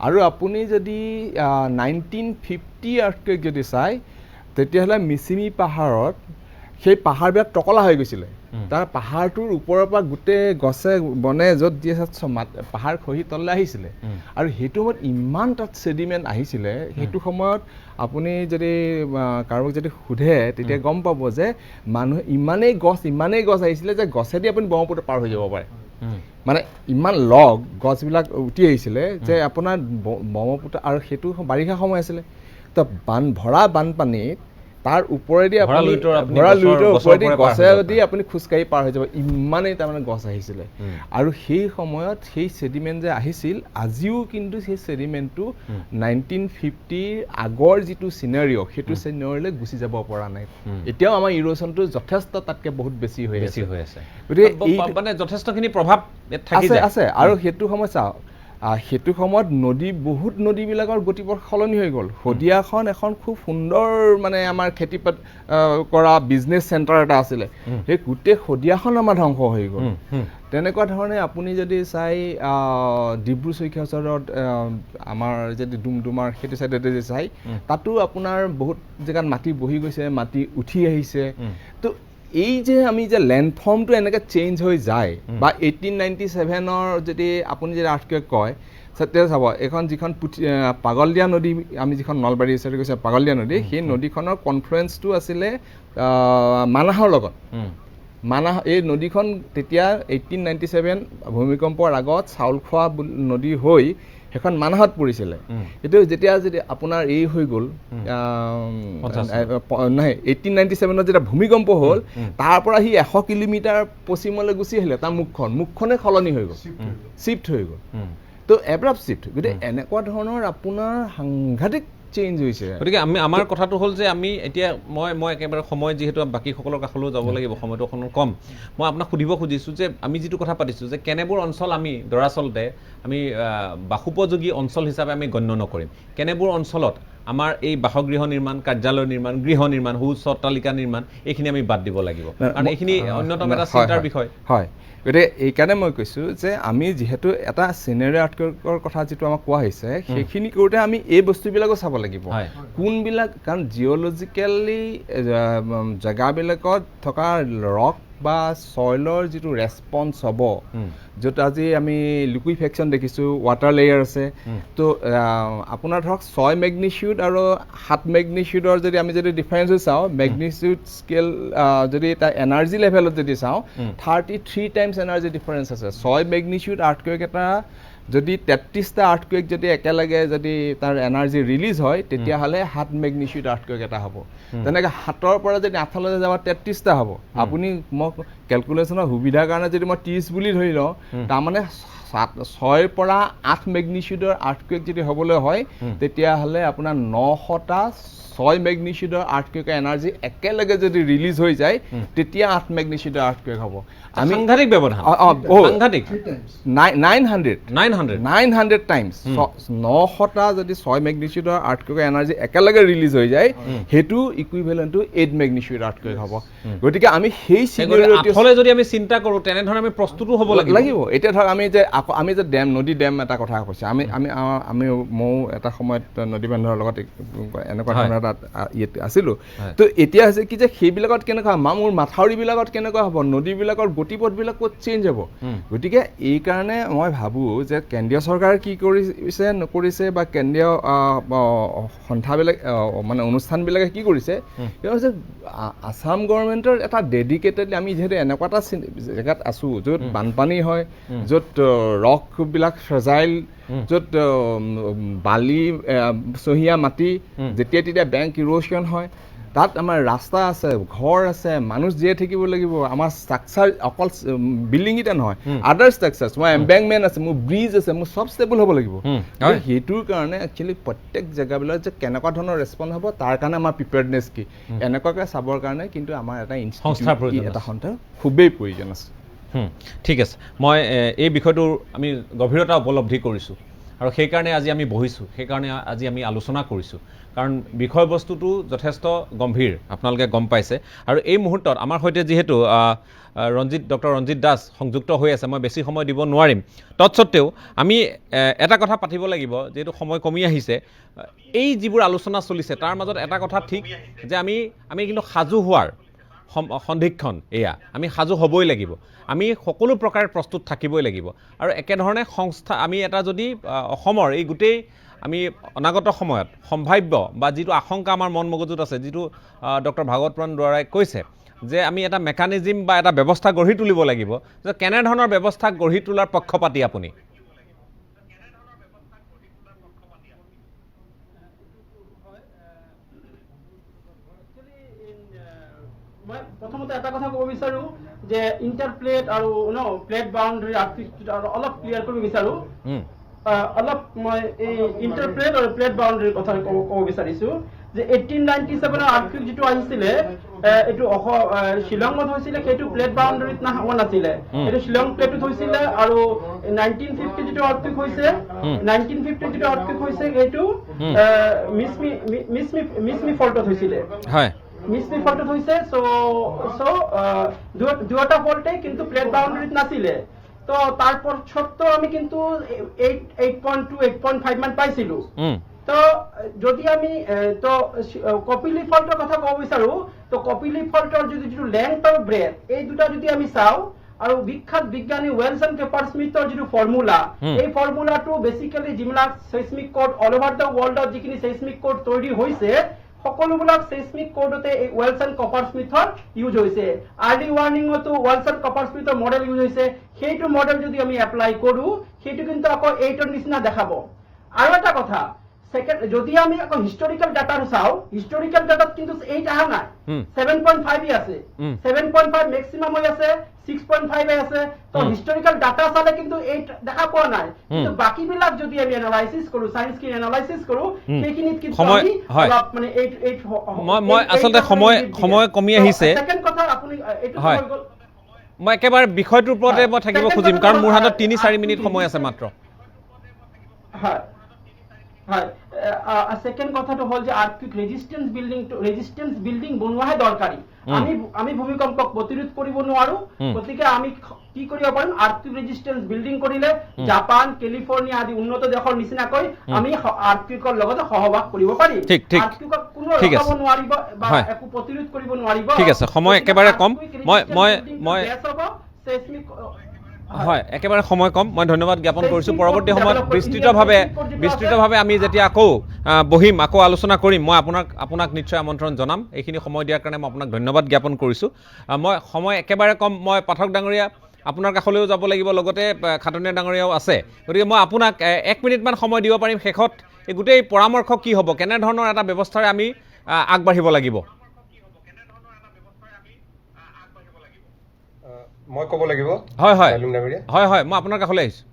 আৰু আপুনি যদি 1950 আৰ্থকুৱেক যদি চাই তেতিয়াহ'লে মিচিমি পাহাৰত সেই পাহাৰবিলাক টকলা হৈ গৈছিলে তাৰ পাহাৰটোৰ ওপৰৰ পৰা গোটেই গছে বনে য'ত দি আছে পাহাৰ খহি তললৈ আহিছিলে আৰু সেইটো সময়ত ইমান তাত ছেডিমেণ্ট আহিছিলে সেইটো সময়ত আপুনি যদি কাৰোবাক যদি সোধে তেতিয়া গম পাব যে মানুহে ইমানেই গছ আহিছিলে যে গছেদি আপুনি ব্ৰহ্মপুত্ৰ পাৰ হৈ যাব পাৰে মানে ইমান লগ গছবিলাক উঠি আহিছিলে যে আপোনাৰ ব্ৰহ্মপুত্ৰ আৰু সেইটো বাৰিষা সময় আছিলে তো ভৰা বানপানীত তাৰ ওপৰেদি আপুনি ভৰা লুইটৰ ওপৰেদি গছেদি আপুনি খোজকাঢ়ি পাৰ হৈ যাব ইমানেই তাৰমানে গছ আহিছিলে আৰু সেই সময়ত সেই ছেডিমেণ্ট যে আহিছিল আজিও কিন্তু সেই ছেডিমেণ্টটো 1950 আগৰ যিটো চিনাৰিঅ' সেইটো চিনাৰিঅ'লৈ গুচি যাব পৰা নাই এতিয়াও আমাৰ ইৰ'চনটো যথেষ্ট তাতকৈ বহুত বেছি হৈ আছে গতিকে মানে যথেষ্টখিনি প্ৰভাৱ থাকি আছে আৰু সেইটো সময় চাওক সেইটো সময়ত বহুত নদীবিলাকৰ গতিপথ সলনি হৈ গ'ল শদিয়াখন এখন খুব সুন্দৰ মানে আমাৰ খেতি কৰা বিজনেছ চেণ্টাৰ এটা আছিলে সেই গোটেই শদিয়াখন আমাৰ ধ্বংস হৈ গ'ল তেনেকুৱা ধৰণে আপুনি যদি চাই ডিব্ৰু চৈখোৱা ওচৰত আমাৰ যদি ডুমডুমাৰ সেইটো চাইডতে যদি চাই তাতো আপোনাৰ বহুত জেগাত মাটি বহি গৈছে মাটি উঠি আহিছে তো এই যে আমি যে লেণ্ডফৰ্মটো এনেকৈ চেঞ্জ হৈ যায় বা 1897ৰ যদি আপুনি যদি আৰ্থকুৱেক কয় তেতিয়া চাব এইখন যিখন পাগলদিয়া নদী আমি যিখন নলবাৰী হিচাপে কৈছে পাগলদিয়া নদী সেই নদীখনৰ কনফাৰেঞ্চটো আছিলে মানাহৰ লগত মানাহ এই নদীখন তেতিয়া 1897 ভূমিকম্পৰ আগত চাউলখোৱা নদী হৈ সেইখন মানাহত পৰিছিলে এইটো যেতিয়া যদি আপোনাৰ এই হৈ গ'ল নহয় 1897ত যেতিয়া ভূমিকম্প হ'ল তাৰ পৰা সি 100 কিলোমিটাৰ পশ্চিমলৈ গুচি আহিলে তাৰ মুখখনে সলনি হৈ গ'ল শ্বিফ্ট হৈ গ'ল তো এব্ৰাপ্ট শ্বিফ্ট গতিকে এনেকুৱা ধৰণৰ আপোনাৰ সাংঘাতিক চেঞ্জ হৈছে গতিকে আমাৰ কথাটো হ'ল যে আমি এতিয়া মই একেবাৰে সময় যিহেতু বাকীসকলৰ কাষলৈও যাব লাগিব সময়টো অকণ কম মই আপোনাক সুধিব খুজিছোঁ যে আমি যিটো কথা পাতিছোঁ যে কেনেবোৰ অঞ্চল আমি দৰাচলতে আমি বাসোপযোগী অঞ্চল হিচাপে আমি গণ্য নকৰিম কেনেবোৰ অঞ্চলত আমাৰ এই বাসগৃহ নিৰ্মাণ কাৰ্যালয় নিৰ্মাণ গৃহ নিৰ্মাণ সুউচ্চ অট্টালিকা নিৰ্মাণ এইখিনি আমি বাদ দিব লাগিব কাৰণ এইখিনি অন্যতম এটা চিন্তাৰ বিষয় হয় গতিকে এইকাৰণে মই কৈছোঁ যে আমি যিহেতু এটা চিনেৰি আৰ্টৱৰ্কৰ কথা যিটো আমাক কোৱা হৈছে সেইখিনি কৰোঁতে আমি এই বস্তুবিলাকো চাব লাগিব কোনবিলাক কাৰণ জিঅ'লজিকেলি জেগাবিলাকত থকা ৰক বা ছইলৰ যিটো ৰেছপন্স হ'ব য'ত আজি আমি লিকুইফেকশ্যন দেখিছোঁ ৱাটাৰ লেয়াৰ আছে তো আপোনাৰ ধৰক 6 মেগনিচিউড আৰু 7 মেগনিচিউডৰ যদি আমি যদি ডিফাৰেঞ্চটো চাওঁ মেগনিচিউড স্কেল যদি এটা এনাৰ্জি লেভেলত যদি চাওঁ 33 টাইমছ এনাৰ্জি ডিফাৰেঞ্চ আছে 6 মেগনিচিউড আৰ্থকুৱেক এটা যদি 33টা আৰ্থকুৱেক যদি একেলগে যদি তাৰ এনাৰ্জি ৰিলিজ হয় তেতিয়াহ'লে 7 মেগনিচিউড আৰ্থকুৱেক এটা হ'ব তেনেকৈ 7ৰ পৰা যদি 8লৈ যাব 33টা হ'ব আপুনি মোক কেলকুলেশ্যনৰ সুবিধাৰ কাৰণে যদি মই 30 বুলি ধৰি লওঁ তাৰমানে 6ৰ পৰা 8 মেগনিচিউডৰ আৰ্থকুৱেক যদি হ'বলৈ হয় তেতিয়াহ'লে আপোনাৰ 900টা 6 মেগনিচিউডৰ আৰ্থকুৱেকৰ এনাৰ্জি একেলগে যদি ৰিলিজ হৈ যায় তেতিয়া 8 মেগনিচিউডৰ আৰ্থকুৱেক হ'ব আমি সাংঘাতিক ব্যৱধান সাংঘাতিক 900 টাইমছ 900টা যদি 6 মেগনিচিউডৰ আৰ্থকুৱেকৰ এনাৰ্জি একেলগে ৰিলিজ হৈ যায় সেইটো ইকুইভেলেণ্ট টু 8 মেগনিচিউড আৰ্থকুৱেক হ'ব গতিকে আমি সেই চিনাৰিঅ'টো যদি আমি চিন্তা কৰোঁ তেনেধৰণে আমি প্ৰস্তুতো হ'ব লাগিব এতিয়া ধৰক আমি যে নদী ডেম এটা কথা কৈছোঁ আমি ময়ো এটা সময়ত নদী বান্ধৰ লগত এনেকুৱা ধৰণৰ ইয়াত আছিলোঁ তো এতিয়া হৈছে কি যে সেইবিলাকত কেনেকুৱা মোৰ মাথাউৰিবিলাকত কেনেকুৱা হ'ব নদীবিলাকৰ গতিপথবিলাক ক'ত চেঞ্জ হ'ব গতিকে এইকাৰণে মই ভাবোঁ যে কেন্দ্ৰীয় চৰকাৰে কি কৰিছে নকৰিছে বা কেন্দ্ৰীয় সন্থাবিলাক মানে অনুষ্ঠানবিলাকে কি কৰিছে হৈছে আছাম গভৰ্ণমেণ্টৰ এটা ডেডিকেটেড আমি যিহেতু এনেকুৱা এটা জেগাত আছোঁ য'ত বানপানী হয় য'ত ৰকবিলাক ফ্ৰেজাইল য'ত বালি চহীয়া মাটি যেতিয়া তেতিয়া বেংক ইৰোশ্যন হয় তাত আমাৰ ৰাস্তা আছে ঘৰ আছে মানুহ জীয়াই থাকিব লাগিব আমাৰ ষ্ট্ৰাকচাৰ অকল বিল্ডিংকেইটা নহয় আদাৰ ষ্ট্ৰাকচাৰ্ছ মোৰ এম্বেংকমেণ্ট আছে মোৰ ব্ৰিজ আছে মোৰ চব ষ্টেবল হ'ব লাগিব সেইটোৰ কাৰণে একচুৱেলি প্ৰত্যেক জেগাবিলাক যে কেনেকুৱা ধৰণৰ ৰেছপন্স হ'ব তাৰ কাৰণে আমাৰ প্ৰিপেয়াৰডনেছ কি এনেকুৱাকৈ চাবৰ কাৰণে কিন্তু আমাৰ এটা সংস্থা খুবেই প্ৰয়োজন আছে ঠিক আছে মই এই বিষয়টোৰ আমি গভীৰতা উপলব্ধি কৰিছোঁ আৰু সেইকাৰণে আজি আমি বহিছোঁ সেইকাৰণে আজি আমি আলোচনা কৰিছোঁ কাৰণ বিষয়বস্তুটো যথেষ্ট গম্ভীৰ আপোনালোকে গম পাইছে আৰু এই মুহূৰ্তত আমাৰ সৈতে যিহেতু ডক্টৰ ৰঞ্জিত দাস সংযুক্ত হৈ আছে মই বেছি সময় দিব নোৱাৰিম তৎসত্ত্বেও আমি এটা কথা পাতিব লাগিব যিহেতু সময় কমি আহিছে এই যিবোৰ আলোচনা চলিছে তাৰ মাজত এটা কথা ঠিক যে আমি কিন্তু সাজু হোৱাৰ সন্ধিক্ষণ এয়া আমি সাজু হ'বই লাগিব আমি সকলো প্ৰকাৰে প্ৰস্তুত থাকিবই লাগিব আৰু একেধৰণে সংস্থা আমি এটা যদি অসমৰ এই গোটেই আমি অনাগত সময়ত সম্ভাৱ্য বা যিটো আশংকা আমাৰ মন মগজুত আছে যিটো ডক্টৰ ভাগৱত পুৰাণ দুৱাৰাই কৈছে যে আমি এটা মেকানিজিম বা এটা ব্যৱস্থা গঢ়ি তুলিব লাগিব যে কেনেধৰণৰ ব্যৱস্থা গঢ়ি তোলাৰ পক্ষপাতি আপুনি মই প্ৰথমতে এটা কথা ক'ব বিচাৰো যে ইণ্টাৰপ্লেট আৰু প্লেট বাউণ্ডাৰী আৰ্টিফিচিয়েল আৰু অলপ ক্লিয়াৰ কৰিব বিচাৰো অলপ মই এই ইণ্টাৰপ্লেট আৰু প্লেট বাউণ্ডাৰীৰ কথা ক'ব বিচাৰিছো যে 1897 আৰ্থকুইক যিটো আহিছিলে এইটো শ্বিলঙত হৈছিলে সেইটো প্লেট বাউণ্ডাৰীত হোৱা নাছিলে এইটো শ্বিলং প্লেটত হৈছিলে আৰু 1950 যিটো আৰ্থকুইক হৈছে 1950 যিটো আৰ্থকুইক হৈছে সেইটো মিছমি ফল্টত হৈছিলে হয় মিছমি ফল্টত হৈছে দুটা ফল্টে কিন্তু প্লেট বাউণ্ডাৰীত নাছিলে তো তারপর সত্ত্বেও আমি কিন্তু 8.2 8.5 মান পাইছিলো তো যদি আমি তো কপিলি ফল্টৰ কথা ক'ব বিচাৰো তো কপিলি ফল্টৰ যিটো লেংথ আৰু ব্ৰেথ এই দুটা যদি আমি চাও আৰু বিখ্যাত বিজ্ঞানী ওয়েলসন কেপাৰ স্মিথৰ যিটো ফৰ্মুলা এই ফৰ্মুলাটো বেসিক্যালি যিবিলাক সেইসমিক কোড অল ওভাৰ দ্য ওয়াৰ্ল্ডত যিখিনি সেইসমিক কোড তৈৰি হৈছে সকলোবিলাক সেইসমিক কোডতে এই ওয়েলসন কপাৰ স্মিথৰ ইউজ হৈছে আৰ্লি ওয়াৰ্নিংতো ওয়েলসন কপাৰ স্মিথৰ মডেল ইউজ হৈছে সেইটো মডেল যদি আমি এপ্লাই কৰো সেইটো কিন্তু আকৌ 8ৰ নিচিনা দেখাব আৰু এটা কথা সেকেন্ড যদি আমি আকৌ হিস্টোরিক্যাল ডাটা চাও হিস্টোরিক্যাল ডাটাত কিন্তু 8 আহা নাই 7.5 আছে 7.5 ম্যাক্সিমাম হৈ আছে 6.5 আছে তো হিস্টোরিক্যাল ডাটা চালে কিন্তু 8 দেখা পোৱা নাই কিন্তু বাকি বিলাক যদি আমি এনালাইসিস কৰো সায়েন্স কি এনালাইসিস কৰো সেইখিনিত কিন্তু আমি অলপ মানে 8 মই আসলে সময় কমি আহিছে সেকেন্ড কথা আপুনি এটো হৈ গল মই একেবাৰে বিষয়টোৰ ওপৰতে মই থাকিব খুজিম কাৰণ মোৰ হাতত 3-4 মিনিট সময় আছে মাত্ৰ হয় হয় সেকেন্ড কথাটো হল যে আৰ্থিক ৰেজিস্ট্যান্স বিল্ডিং বনোৱাহে দৰকাৰী আমি ভূমিকম্পক প্ৰতিৰোধ কৰিব নোৱাৰো গতিকে আমি কি কৰিব পাৰিম আৰ্থিক ৰেজিস্ট্যান্স বিল্ডিং কৰিলে জাপান ক্যালিফোৰ্নিয়া আদি উন্নত দেশৰ নিচিনাকৈ আমি আৰ্থিকৰ লগত সহবাস কৰিব পাৰিম আৰ্থিকক কোনো ৰখাব নোৱাৰিব বা একো প্ৰতিৰোধ কৰিব নোৱাৰিব ঠিক আছে সময় একেবাৰে কম মই হয় একেবাৰে সময় কম মই ধন্যবাদ জ্ঞাপন কৰিছো পৰৱৰ্তী সময়ত বিস্তৃতভাৱে আমি যেতিয়া আকৌ বহিম আকৌ আলোচনা কৰিম মই আপোনাক নিশ্চয় আমন্ত্ৰণ জনাম এইখিনি সময় দিয়াৰ কাৰণে মই আপোনাক ধন্যবাদ জ্ঞাপন কৰিছো মই সময় একেবাৰে কম মই পাঠক ডাঙৰীয়া আপোনাৰ কাষলৈও যাব লাগিব লগতে খাটনীয়া ডাঙৰীয়াও আছে গতিকে মই আপোনাক 1 মিনিট মান সময় দিব পাৰিম শেষত এই গোটেই পৰামৰ্শ কি হ'ব কেনে ধৰণৰ এটা ব্যৱস্থাৰে আমি আগবাঢ়িব লাগিব মই ক'ব লাগিব হয় হয় হয় হয় মই আপোনাৰ কাষলৈ আহিছো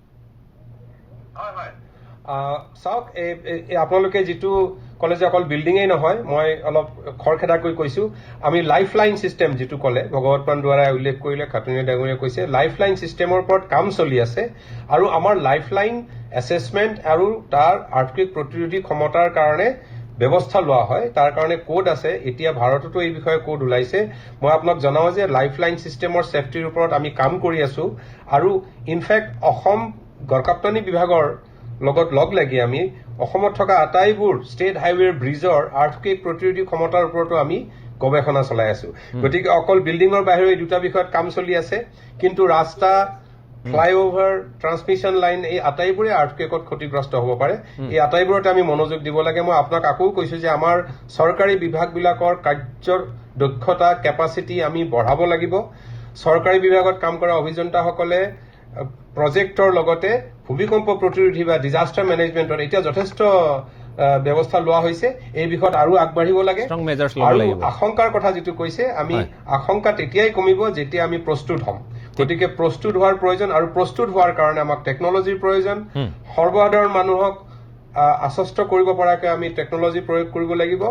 হয় হয় চাওক আপোনালোকে যিটো কলে যে অকল বিল্ডিঙেই নহয় মই অলপ খৰখেদাকৈ কৈছো আমি লাইফলাইন সিস্টেম যিটো কলে ভগৱত পুৰাণ দ্বাৰাই উল্লেখ কৰিলে খাটনীয়া ডাঙৰীয়াই কৈছে লাইফলাইন সিস্টেমৰ ওপৰত কাম চলি আছে আৰু আমাৰ লাইফলাইন এছেছমেণ্ট আৰু তাৰ আৰ্থকুইক প্ৰতিৰোধী ক্ষমতাৰ কাৰণে ব্যৱস্থা লোৱা হয় তাৰ কাৰণে কোড আছে এতিয়া ভাৰততো এই বিষয়ে কোড ওলাইছে মই আপোনাক জনাও যে লাইফলাইন সিস্টেমৰ সেফটিৰ ওপৰত আমি কাম কৰি আছো আৰু ইনফেক্ট অসম গড়কাপ্তানি বিভাগৰ লগত লগ লাগি আমি অসমত থকা আটাইবোৰ ষ্টেট হাইৱেৰ ব্ৰিজৰ আৰ্থকুইক প্ৰতিৰোধী ক্ষমতাৰ ওপৰতো আমি গৱেষণা চলাই আছো গতিকে অকল বিল্ডিঙৰ বাহিৰে এই দুটা বিষয়ত কাম চলি আছে কিন্তু ৰাস্তা ফ্লাইওভাৰ ট্ৰান্সমিশন লাইন এই আটাইবোৰে আৰ্থকুইকত ক্ষতিগ্ৰস্ত হ'ব পাৰে এই আটাইবোৰতে আমি মনোযোগ দিব লাগে মই আপোনাক আকৌ কৈছো যে আমাৰ চৰকাৰী বিভাগবিলাকৰ কাৰ্যৰ দক্ষতা কেপাচিটি আমি বঢ়াব লাগিব চৰকাৰী বিভাগত কাম কৰা অভিযন্তাসকলে প্ৰজেক্টৰ লগতে ভূমিকম্প প্ৰতিৰোধী বা ডিজাস্টাৰ মেনেজমেণ্টৰ এতিয়া যথেষ্ট ব্যৱস্থা লোৱা হৈছে এই বিষয়ত আৰু আগবাঢ়িব লাগে আৰু আশংকাৰ কথা যিটো কৈছে আমি আশংকা তেতিয়াই কমিব যেতিয়া আমি প্ৰস্তুত হ'ম গতিকে প্ৰস্তুত হোৱাৰ প্ৰয়োজন আৰু প্ৰস্তুত হোৱাৰ কাৰণে আমাক টেকনলজিৰ প্ৰয়োজন সৰ্বসাধাৰণ মানুহক আশ্বস্ত কৰিব পৰাকৈ আমি টেকনলজি প্ৰয়োগ কৰিব লাগিব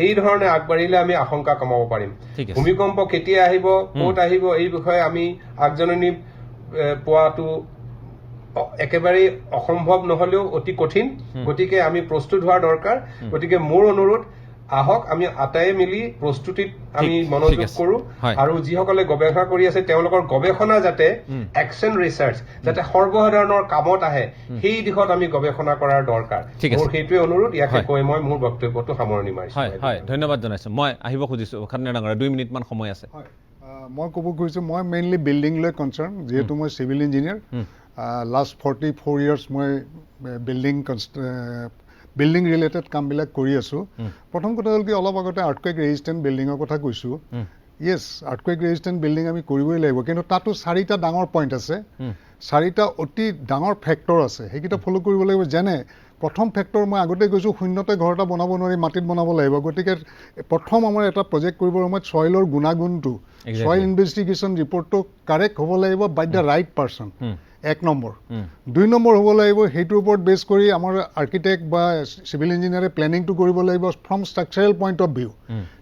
এই ধৰণে আগবাঢ়িলে আমি আশংকা কমাব পাৰিম ভূমিকম্প কেতিয়া আহিব ক'ত আহিব এই বিষয়ে আমি আগজননী পোৱাটো একেবাৰে অসম্ভৱ নহলেও অতি কঠিন গতিকে আমি প্ৰস্তুত হোৱাৰ দৰকাৰ গতিকে মোৰ অনুৰোধ আহক আমি আটায়ে মিলি প্ৰস্তুতিত আমি মনোযোগ কৰো আৰু যিসকলে গৱেষণা কৰি আছে তেওঁলোকৰ গৱেষণা যাতে একচন ৰিচাৰ্চ যাতে সৰ্বসাধাৰণৰ কামত আহে সেই দিশত আমি গৱেষণা কৰাৰ দৰকাৰ মোৰ সেইটোৱে অনুৰোধ ইয়াকে কৈ মই মোৰ বক্তব্যটো সামৰণি মাৰিছো হয় ধন্যবাদ জনাইছো মই আহিব খুজিছো খাটনিয়াৰ ডাঙৰীয়া 2 মিনিট মান সময় আছে মই ক'ব খুজিছোঁ মই মেইনলি বিল্ডিং লৈ কনচাৰ্ণ যিহেতু মই চিভিল ইঞ্জিনিয়াৰ লাষ্ট 44 ইয়াৰ্ছ মই বিল্ডিং ৰিলেটেড কামবিলাক কৰি আছোঁ প্ৰথম কথা হ'ল কি অলপ আগতে আৰ্থকুৱেক ৰেজিষ্টেণ্ট বিল্ডিঙৰ কথা কৈছোঁ য়েছ আৰ্থকুৱেক ৰেজিষ্টেণ্ট বিল্ডিং আমি কৰিবই লাগিব কিন্তু তাতো 4টা ডাঙৰ পইণ্ট আছে 4টা অতি ডাঙৰ ফেক্টৰ আছে সেইকেইটা ফ'ল' কৰিব লাগিব যেনে প্ৰথম ফেক্টৰ মই আগতে কৈছোঁ শূন্যতে ঘৰ এটা বনাব নোৱাৰি মাটিত বনাব লাগিব গতিকে প্ৰথম আমাৰ এটা প্ৰজেক্ট কৰিবৰ সময়ত ছইলৰ গুণাগুণটো ছইল ইনভেষ্টিগেশ্যন ৰিপৰ্টটো কাৰেক্ট হ'ব লাগিব by the right person 1 number 2 number হ'ব লাগিব সেইটোৰ ওপৰত বেছ কৰি আমাৰ আৰ্কিটেক্ট বা চিভিল ইঞ্জিনিয়াৰে প্লেনিংটো কৰিব লাগিব from structural point of view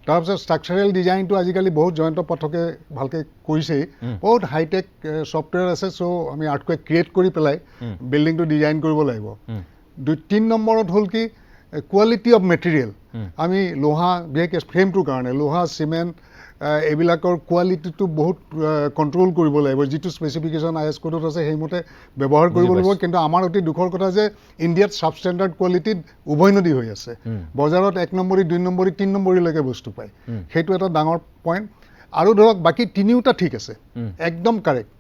তাৰপিছত ষ্ট্ৰাকচাৰেল ডিজাইনটো আজিকালি বহুত জয়ন্ত পাঠকে ভালকৈ কৈছেই বহুত হাইটেক ছফ্টৱেৰ আছে চ' আমি আৰ্থকুৱেক ক্ৰিয়েট কৰি পেলাই বিল্ডিংটো ডিজাইন কৰিব লাগিব 3 নম্বৰত হ'ল কি কোৱালিটি অফ মেটেৰিয়েল আমি লোহা বিশেষকৈ ফ্ৰেমটোৰ কাৰণে লোহা চিমেণ্ট এইবিলাকৰ কোৱালিটিটো বহুত কণ্ট্ৰল কৰিব লাগিব যিটো স্পেচিফিকেশ্যন IS কোডত আছে সেইমতে ব্যৱহাৰ কৰিব লাগিব কিন্তু আমাৰ অতি দুখৰ কথা যে ইণ্ডিয়াত ছাবষ্টেণ্ডাৰ্ড কোৱালিটিত উভৈনদী হৈ আছে বজাৰত 1 নম্বৰী 2 নম্বৰী 3 নম্বৰীলৈকে বস্তু পায় সেইটো এটা ডাঙৰ পইণ্ট আৰু ধৰক বাকী তিনিওটা ঠিক আছে একদম কাৰেক্ট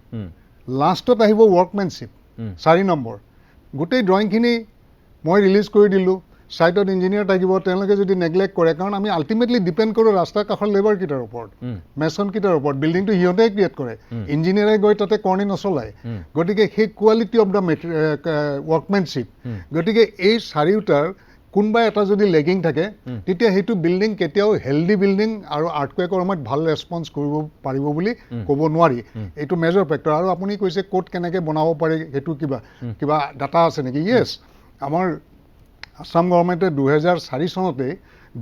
লাষ্টত আহিব ৱৰ্কমেনশ্বিপ 4 নম্বৰ গোটেই ড্ৰয়িংখিনি মই ৰিলিজ কৰি দিলোঁ সাইটত ইঞ্জিনিয়াৰ থাকিব তেওঁলোকে যদি নেগলেক্ট কৰে কাৰণ আমি আল্টিমেটলি ডিপেণ্ড কৰোঁ ৰাস্তাৰ কাষৰ লেবাৰকেইটাৰ ওপৰত মেছনকেইটাৰ ওপৰত বিল্ডিংটো সিহঁতে ক্ৰিয়েট কৰে ইঞ্জিনিয়াৰে গৈ তাতে কৰ্ণি নচলায় গতিকে সেই কোৱালিটি অফ দ্য ৱৰ্কমেনশ্বিপ গতিকে এই 4টাৰ কোনোবা এটা যদি লেগিং থাকে তেতিয়া সেইটো বিল্ডিং কেতিয়াও হেল্ডি বিল্ডিং আৰু আৰ্থকুৱেকৰ সময়ত ভাল ৰেছপন্স কৰিব পাৰিব বুলি ক'ব নোৱাৰি এইটো মেজৰ ফেক্টৰ আৰু আপুনি কৈছে ক'ত কেনেকৈ বনাব পাৰি সেইটো কিবা ডাটা আছে নেকি য়েছ আমাৰ আসাম গভৰ্ণমেণ্টে 2004 চনতে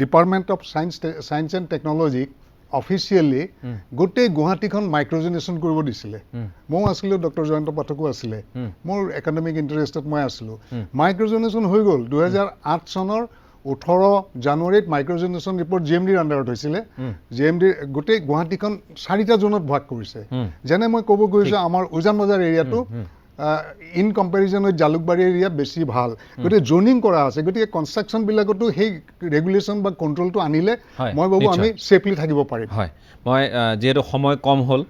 ডিপাৰ্টমেণ্ট অফ ছায়েন্স এণ্ড টেকনলজিক অফিচিয়েলি গোটেই গুৱাহাটীখন মাইক্ৰজেনেশ্যন কৰিব দিছিলে ময়ো আছিলোঁ ডক্টৰ জয়ন্ত পাঠকো আছিলে মোৰ একাডেমিক ইণ্টাৰেষ্টত মই আছিলোঁ মাইক্ৰজেনেশ্যন হৈ গ'ল 2008 চনৰ 18 জানুৱাৰীত মাইক্ৰজেনেশ্যন ৰিপৰ্ট GMDৰ আণ্ডাৰত হৈছিলে GMDৰ গোটেই গুৱাহাটীখন 4টা জোনত ভাগ কৰিছে যেনে মই ক'ব গৈছোঁ আমাৰ উজান বজাৰ এৰিয়াটো in comparison with Jalukbari area বেছি ভাল গতিকে জোনিং কৰা আছে গতিকে কনষ্ট্ৰাকশ্যনবিলাকতো সেই ৰেগুলেশ্যন বা কণ্ট্ৰলটো আনিলে মই ভাবোঁ আমি ছেফলি থাকিব পাৰিম হয় মই যিহেতু সময় কম হ'ল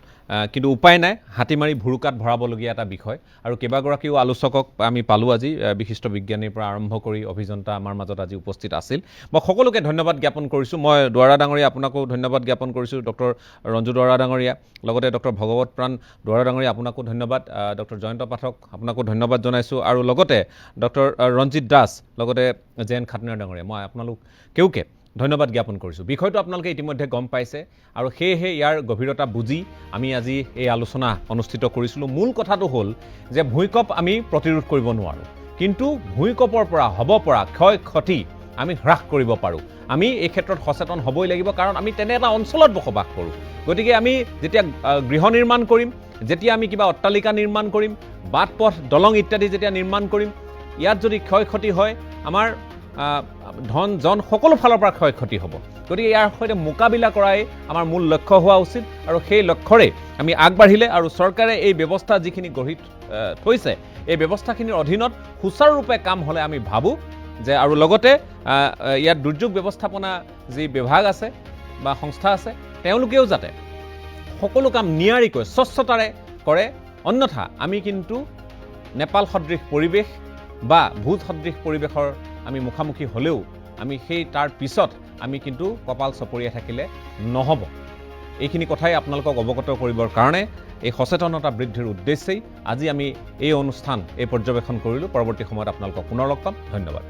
কিন্তু উপায় নাই হাতী মাৰি ভুৰুকাত ভৰাবলগীয়া এটা বিষয় আৰু কেইবাগৰাকীও আলোচকক আমি পালোঁ আজি বিশিষ্ট বিজ্ঞানীৰ পৰা আৰম্ভ কৰি অভিযন্তা আমাৰ মাজত আজি উপস্থিত আছিল মই সকলোকে ধন্যবাদ জ্ঞাপন কৰিছোঁ মই দুৱাৰা ডাঙৰীয়া আপোনাকো ধন্যবাদ জ্ঞাপন কৰিছোঁ ডক্টৰ ৰঞ্জু দুৱাৰা ডাঙৰীয়া লগতে ডক্টৰ ভগৱত প্ৰাণ দুৱাৰা ডাঙৰীয়া আপোনাকো ধন্যবাদ ডক্টৰ জয়ন্ত পাঠক আপোনাকো ধন্যবাদ জনাইছোঁ আৰু লগতে ডক্টৰ ৰঞ্জিত দাস লগতে JN খাটনিয়াৰ ডাঙৰীয়া মই আপোনালোকেওকে ধন্যবাদ জ্ঞাপন কৰিছোঁ বিষয়টো আপোনালোকে ইতিমধ্যে গম পাইছে আৰু সেয়েহে ইয়াৰ গভীৰতা বুজি আমি আজি এই আলোচনা অনুষ্ঠিত কৰিছিলোঁ মূল কথাটো হ'ল যে ভূঁইকঁপ আমি প্ৰতিৰোধ কৰিব নোৱাৰোঁ কিন্তু ভূঁইকঁপৰ পৰা হ'ব পৰা ক্ষয় ক্ষতি আমি হ্ৰাস কৰিব পাৰোঁ আমি এই ক্ষেত্ৰত সচেতন হ'বই লাগিব কাৰণ আমি তেনে এটা অঞ্চলত বসবাস কৰোঁ গতিকে আমি যেতিয়া গৃহ নিৰ্মাণ কৰিম যেতিয়া আমি কিবা অট্টালিকা নিৰ্মাণ কৰিম বাট পথ দলং ইত্যাদি যেতিয়া নিৰ্মাণ কৰিম ইয়াত যদি ক্ষয় ক্ষতি হয় আমাৰ ধন জন সকলো ফালৰ পৰা ক্ষয় ক্ষতি হ'ব গতিকে ইয়াৰ সৈতে মোকাবিলা কৰাই আমাৰ মূল লক্ষ্য হোৱা উচিত আৰু সেই লক্ষ্যৰে আমি আগবাঢ়িলে আৰু চৰকাৰে এই ব্যৱস্থা যিখিনি গঢ়ি থৈছে এই ব্যৱস্থাখিনিৰ অধীনত সুচাৰুৰূপে কাম হ'লে আমি ভাবোঁ যে আৰু লগতে ইয়াত দুৰ্যোগ ব্যৱস্থাপনা যি বিভাগ আছে বা সংস্থা আছে তেওঁলোকেও যাতে সকলো কাম নিয়াৰিকৈ স্বচ্ছতাৰে কৰে অন্যথা আমি কিন্তু নেপাল সদৃশ পৰিৱেশ বা ভূত সদৃশ পৰিৱেশৰ আমি মুখামুখি হ'লেও আমি সেই তাৰ পিছত আমি কিন্তু কপাল চপৰিয়াই থাকিলে নহ'ব এইখিনি কথাই আপোনালোকক অৱগত কৰিবৰ কাৰণে এই সচেতনতা বৃদ্ধিৰ উদ্দেশ্যেই আজি আমি এই অনুষ্ঠান এই পৰ্যবেক্ষণ কৰিলোঁ পৰৱৰ্তী সময়ত আপোনালোকক পুনৰ লগ পাম ধন্যবাদ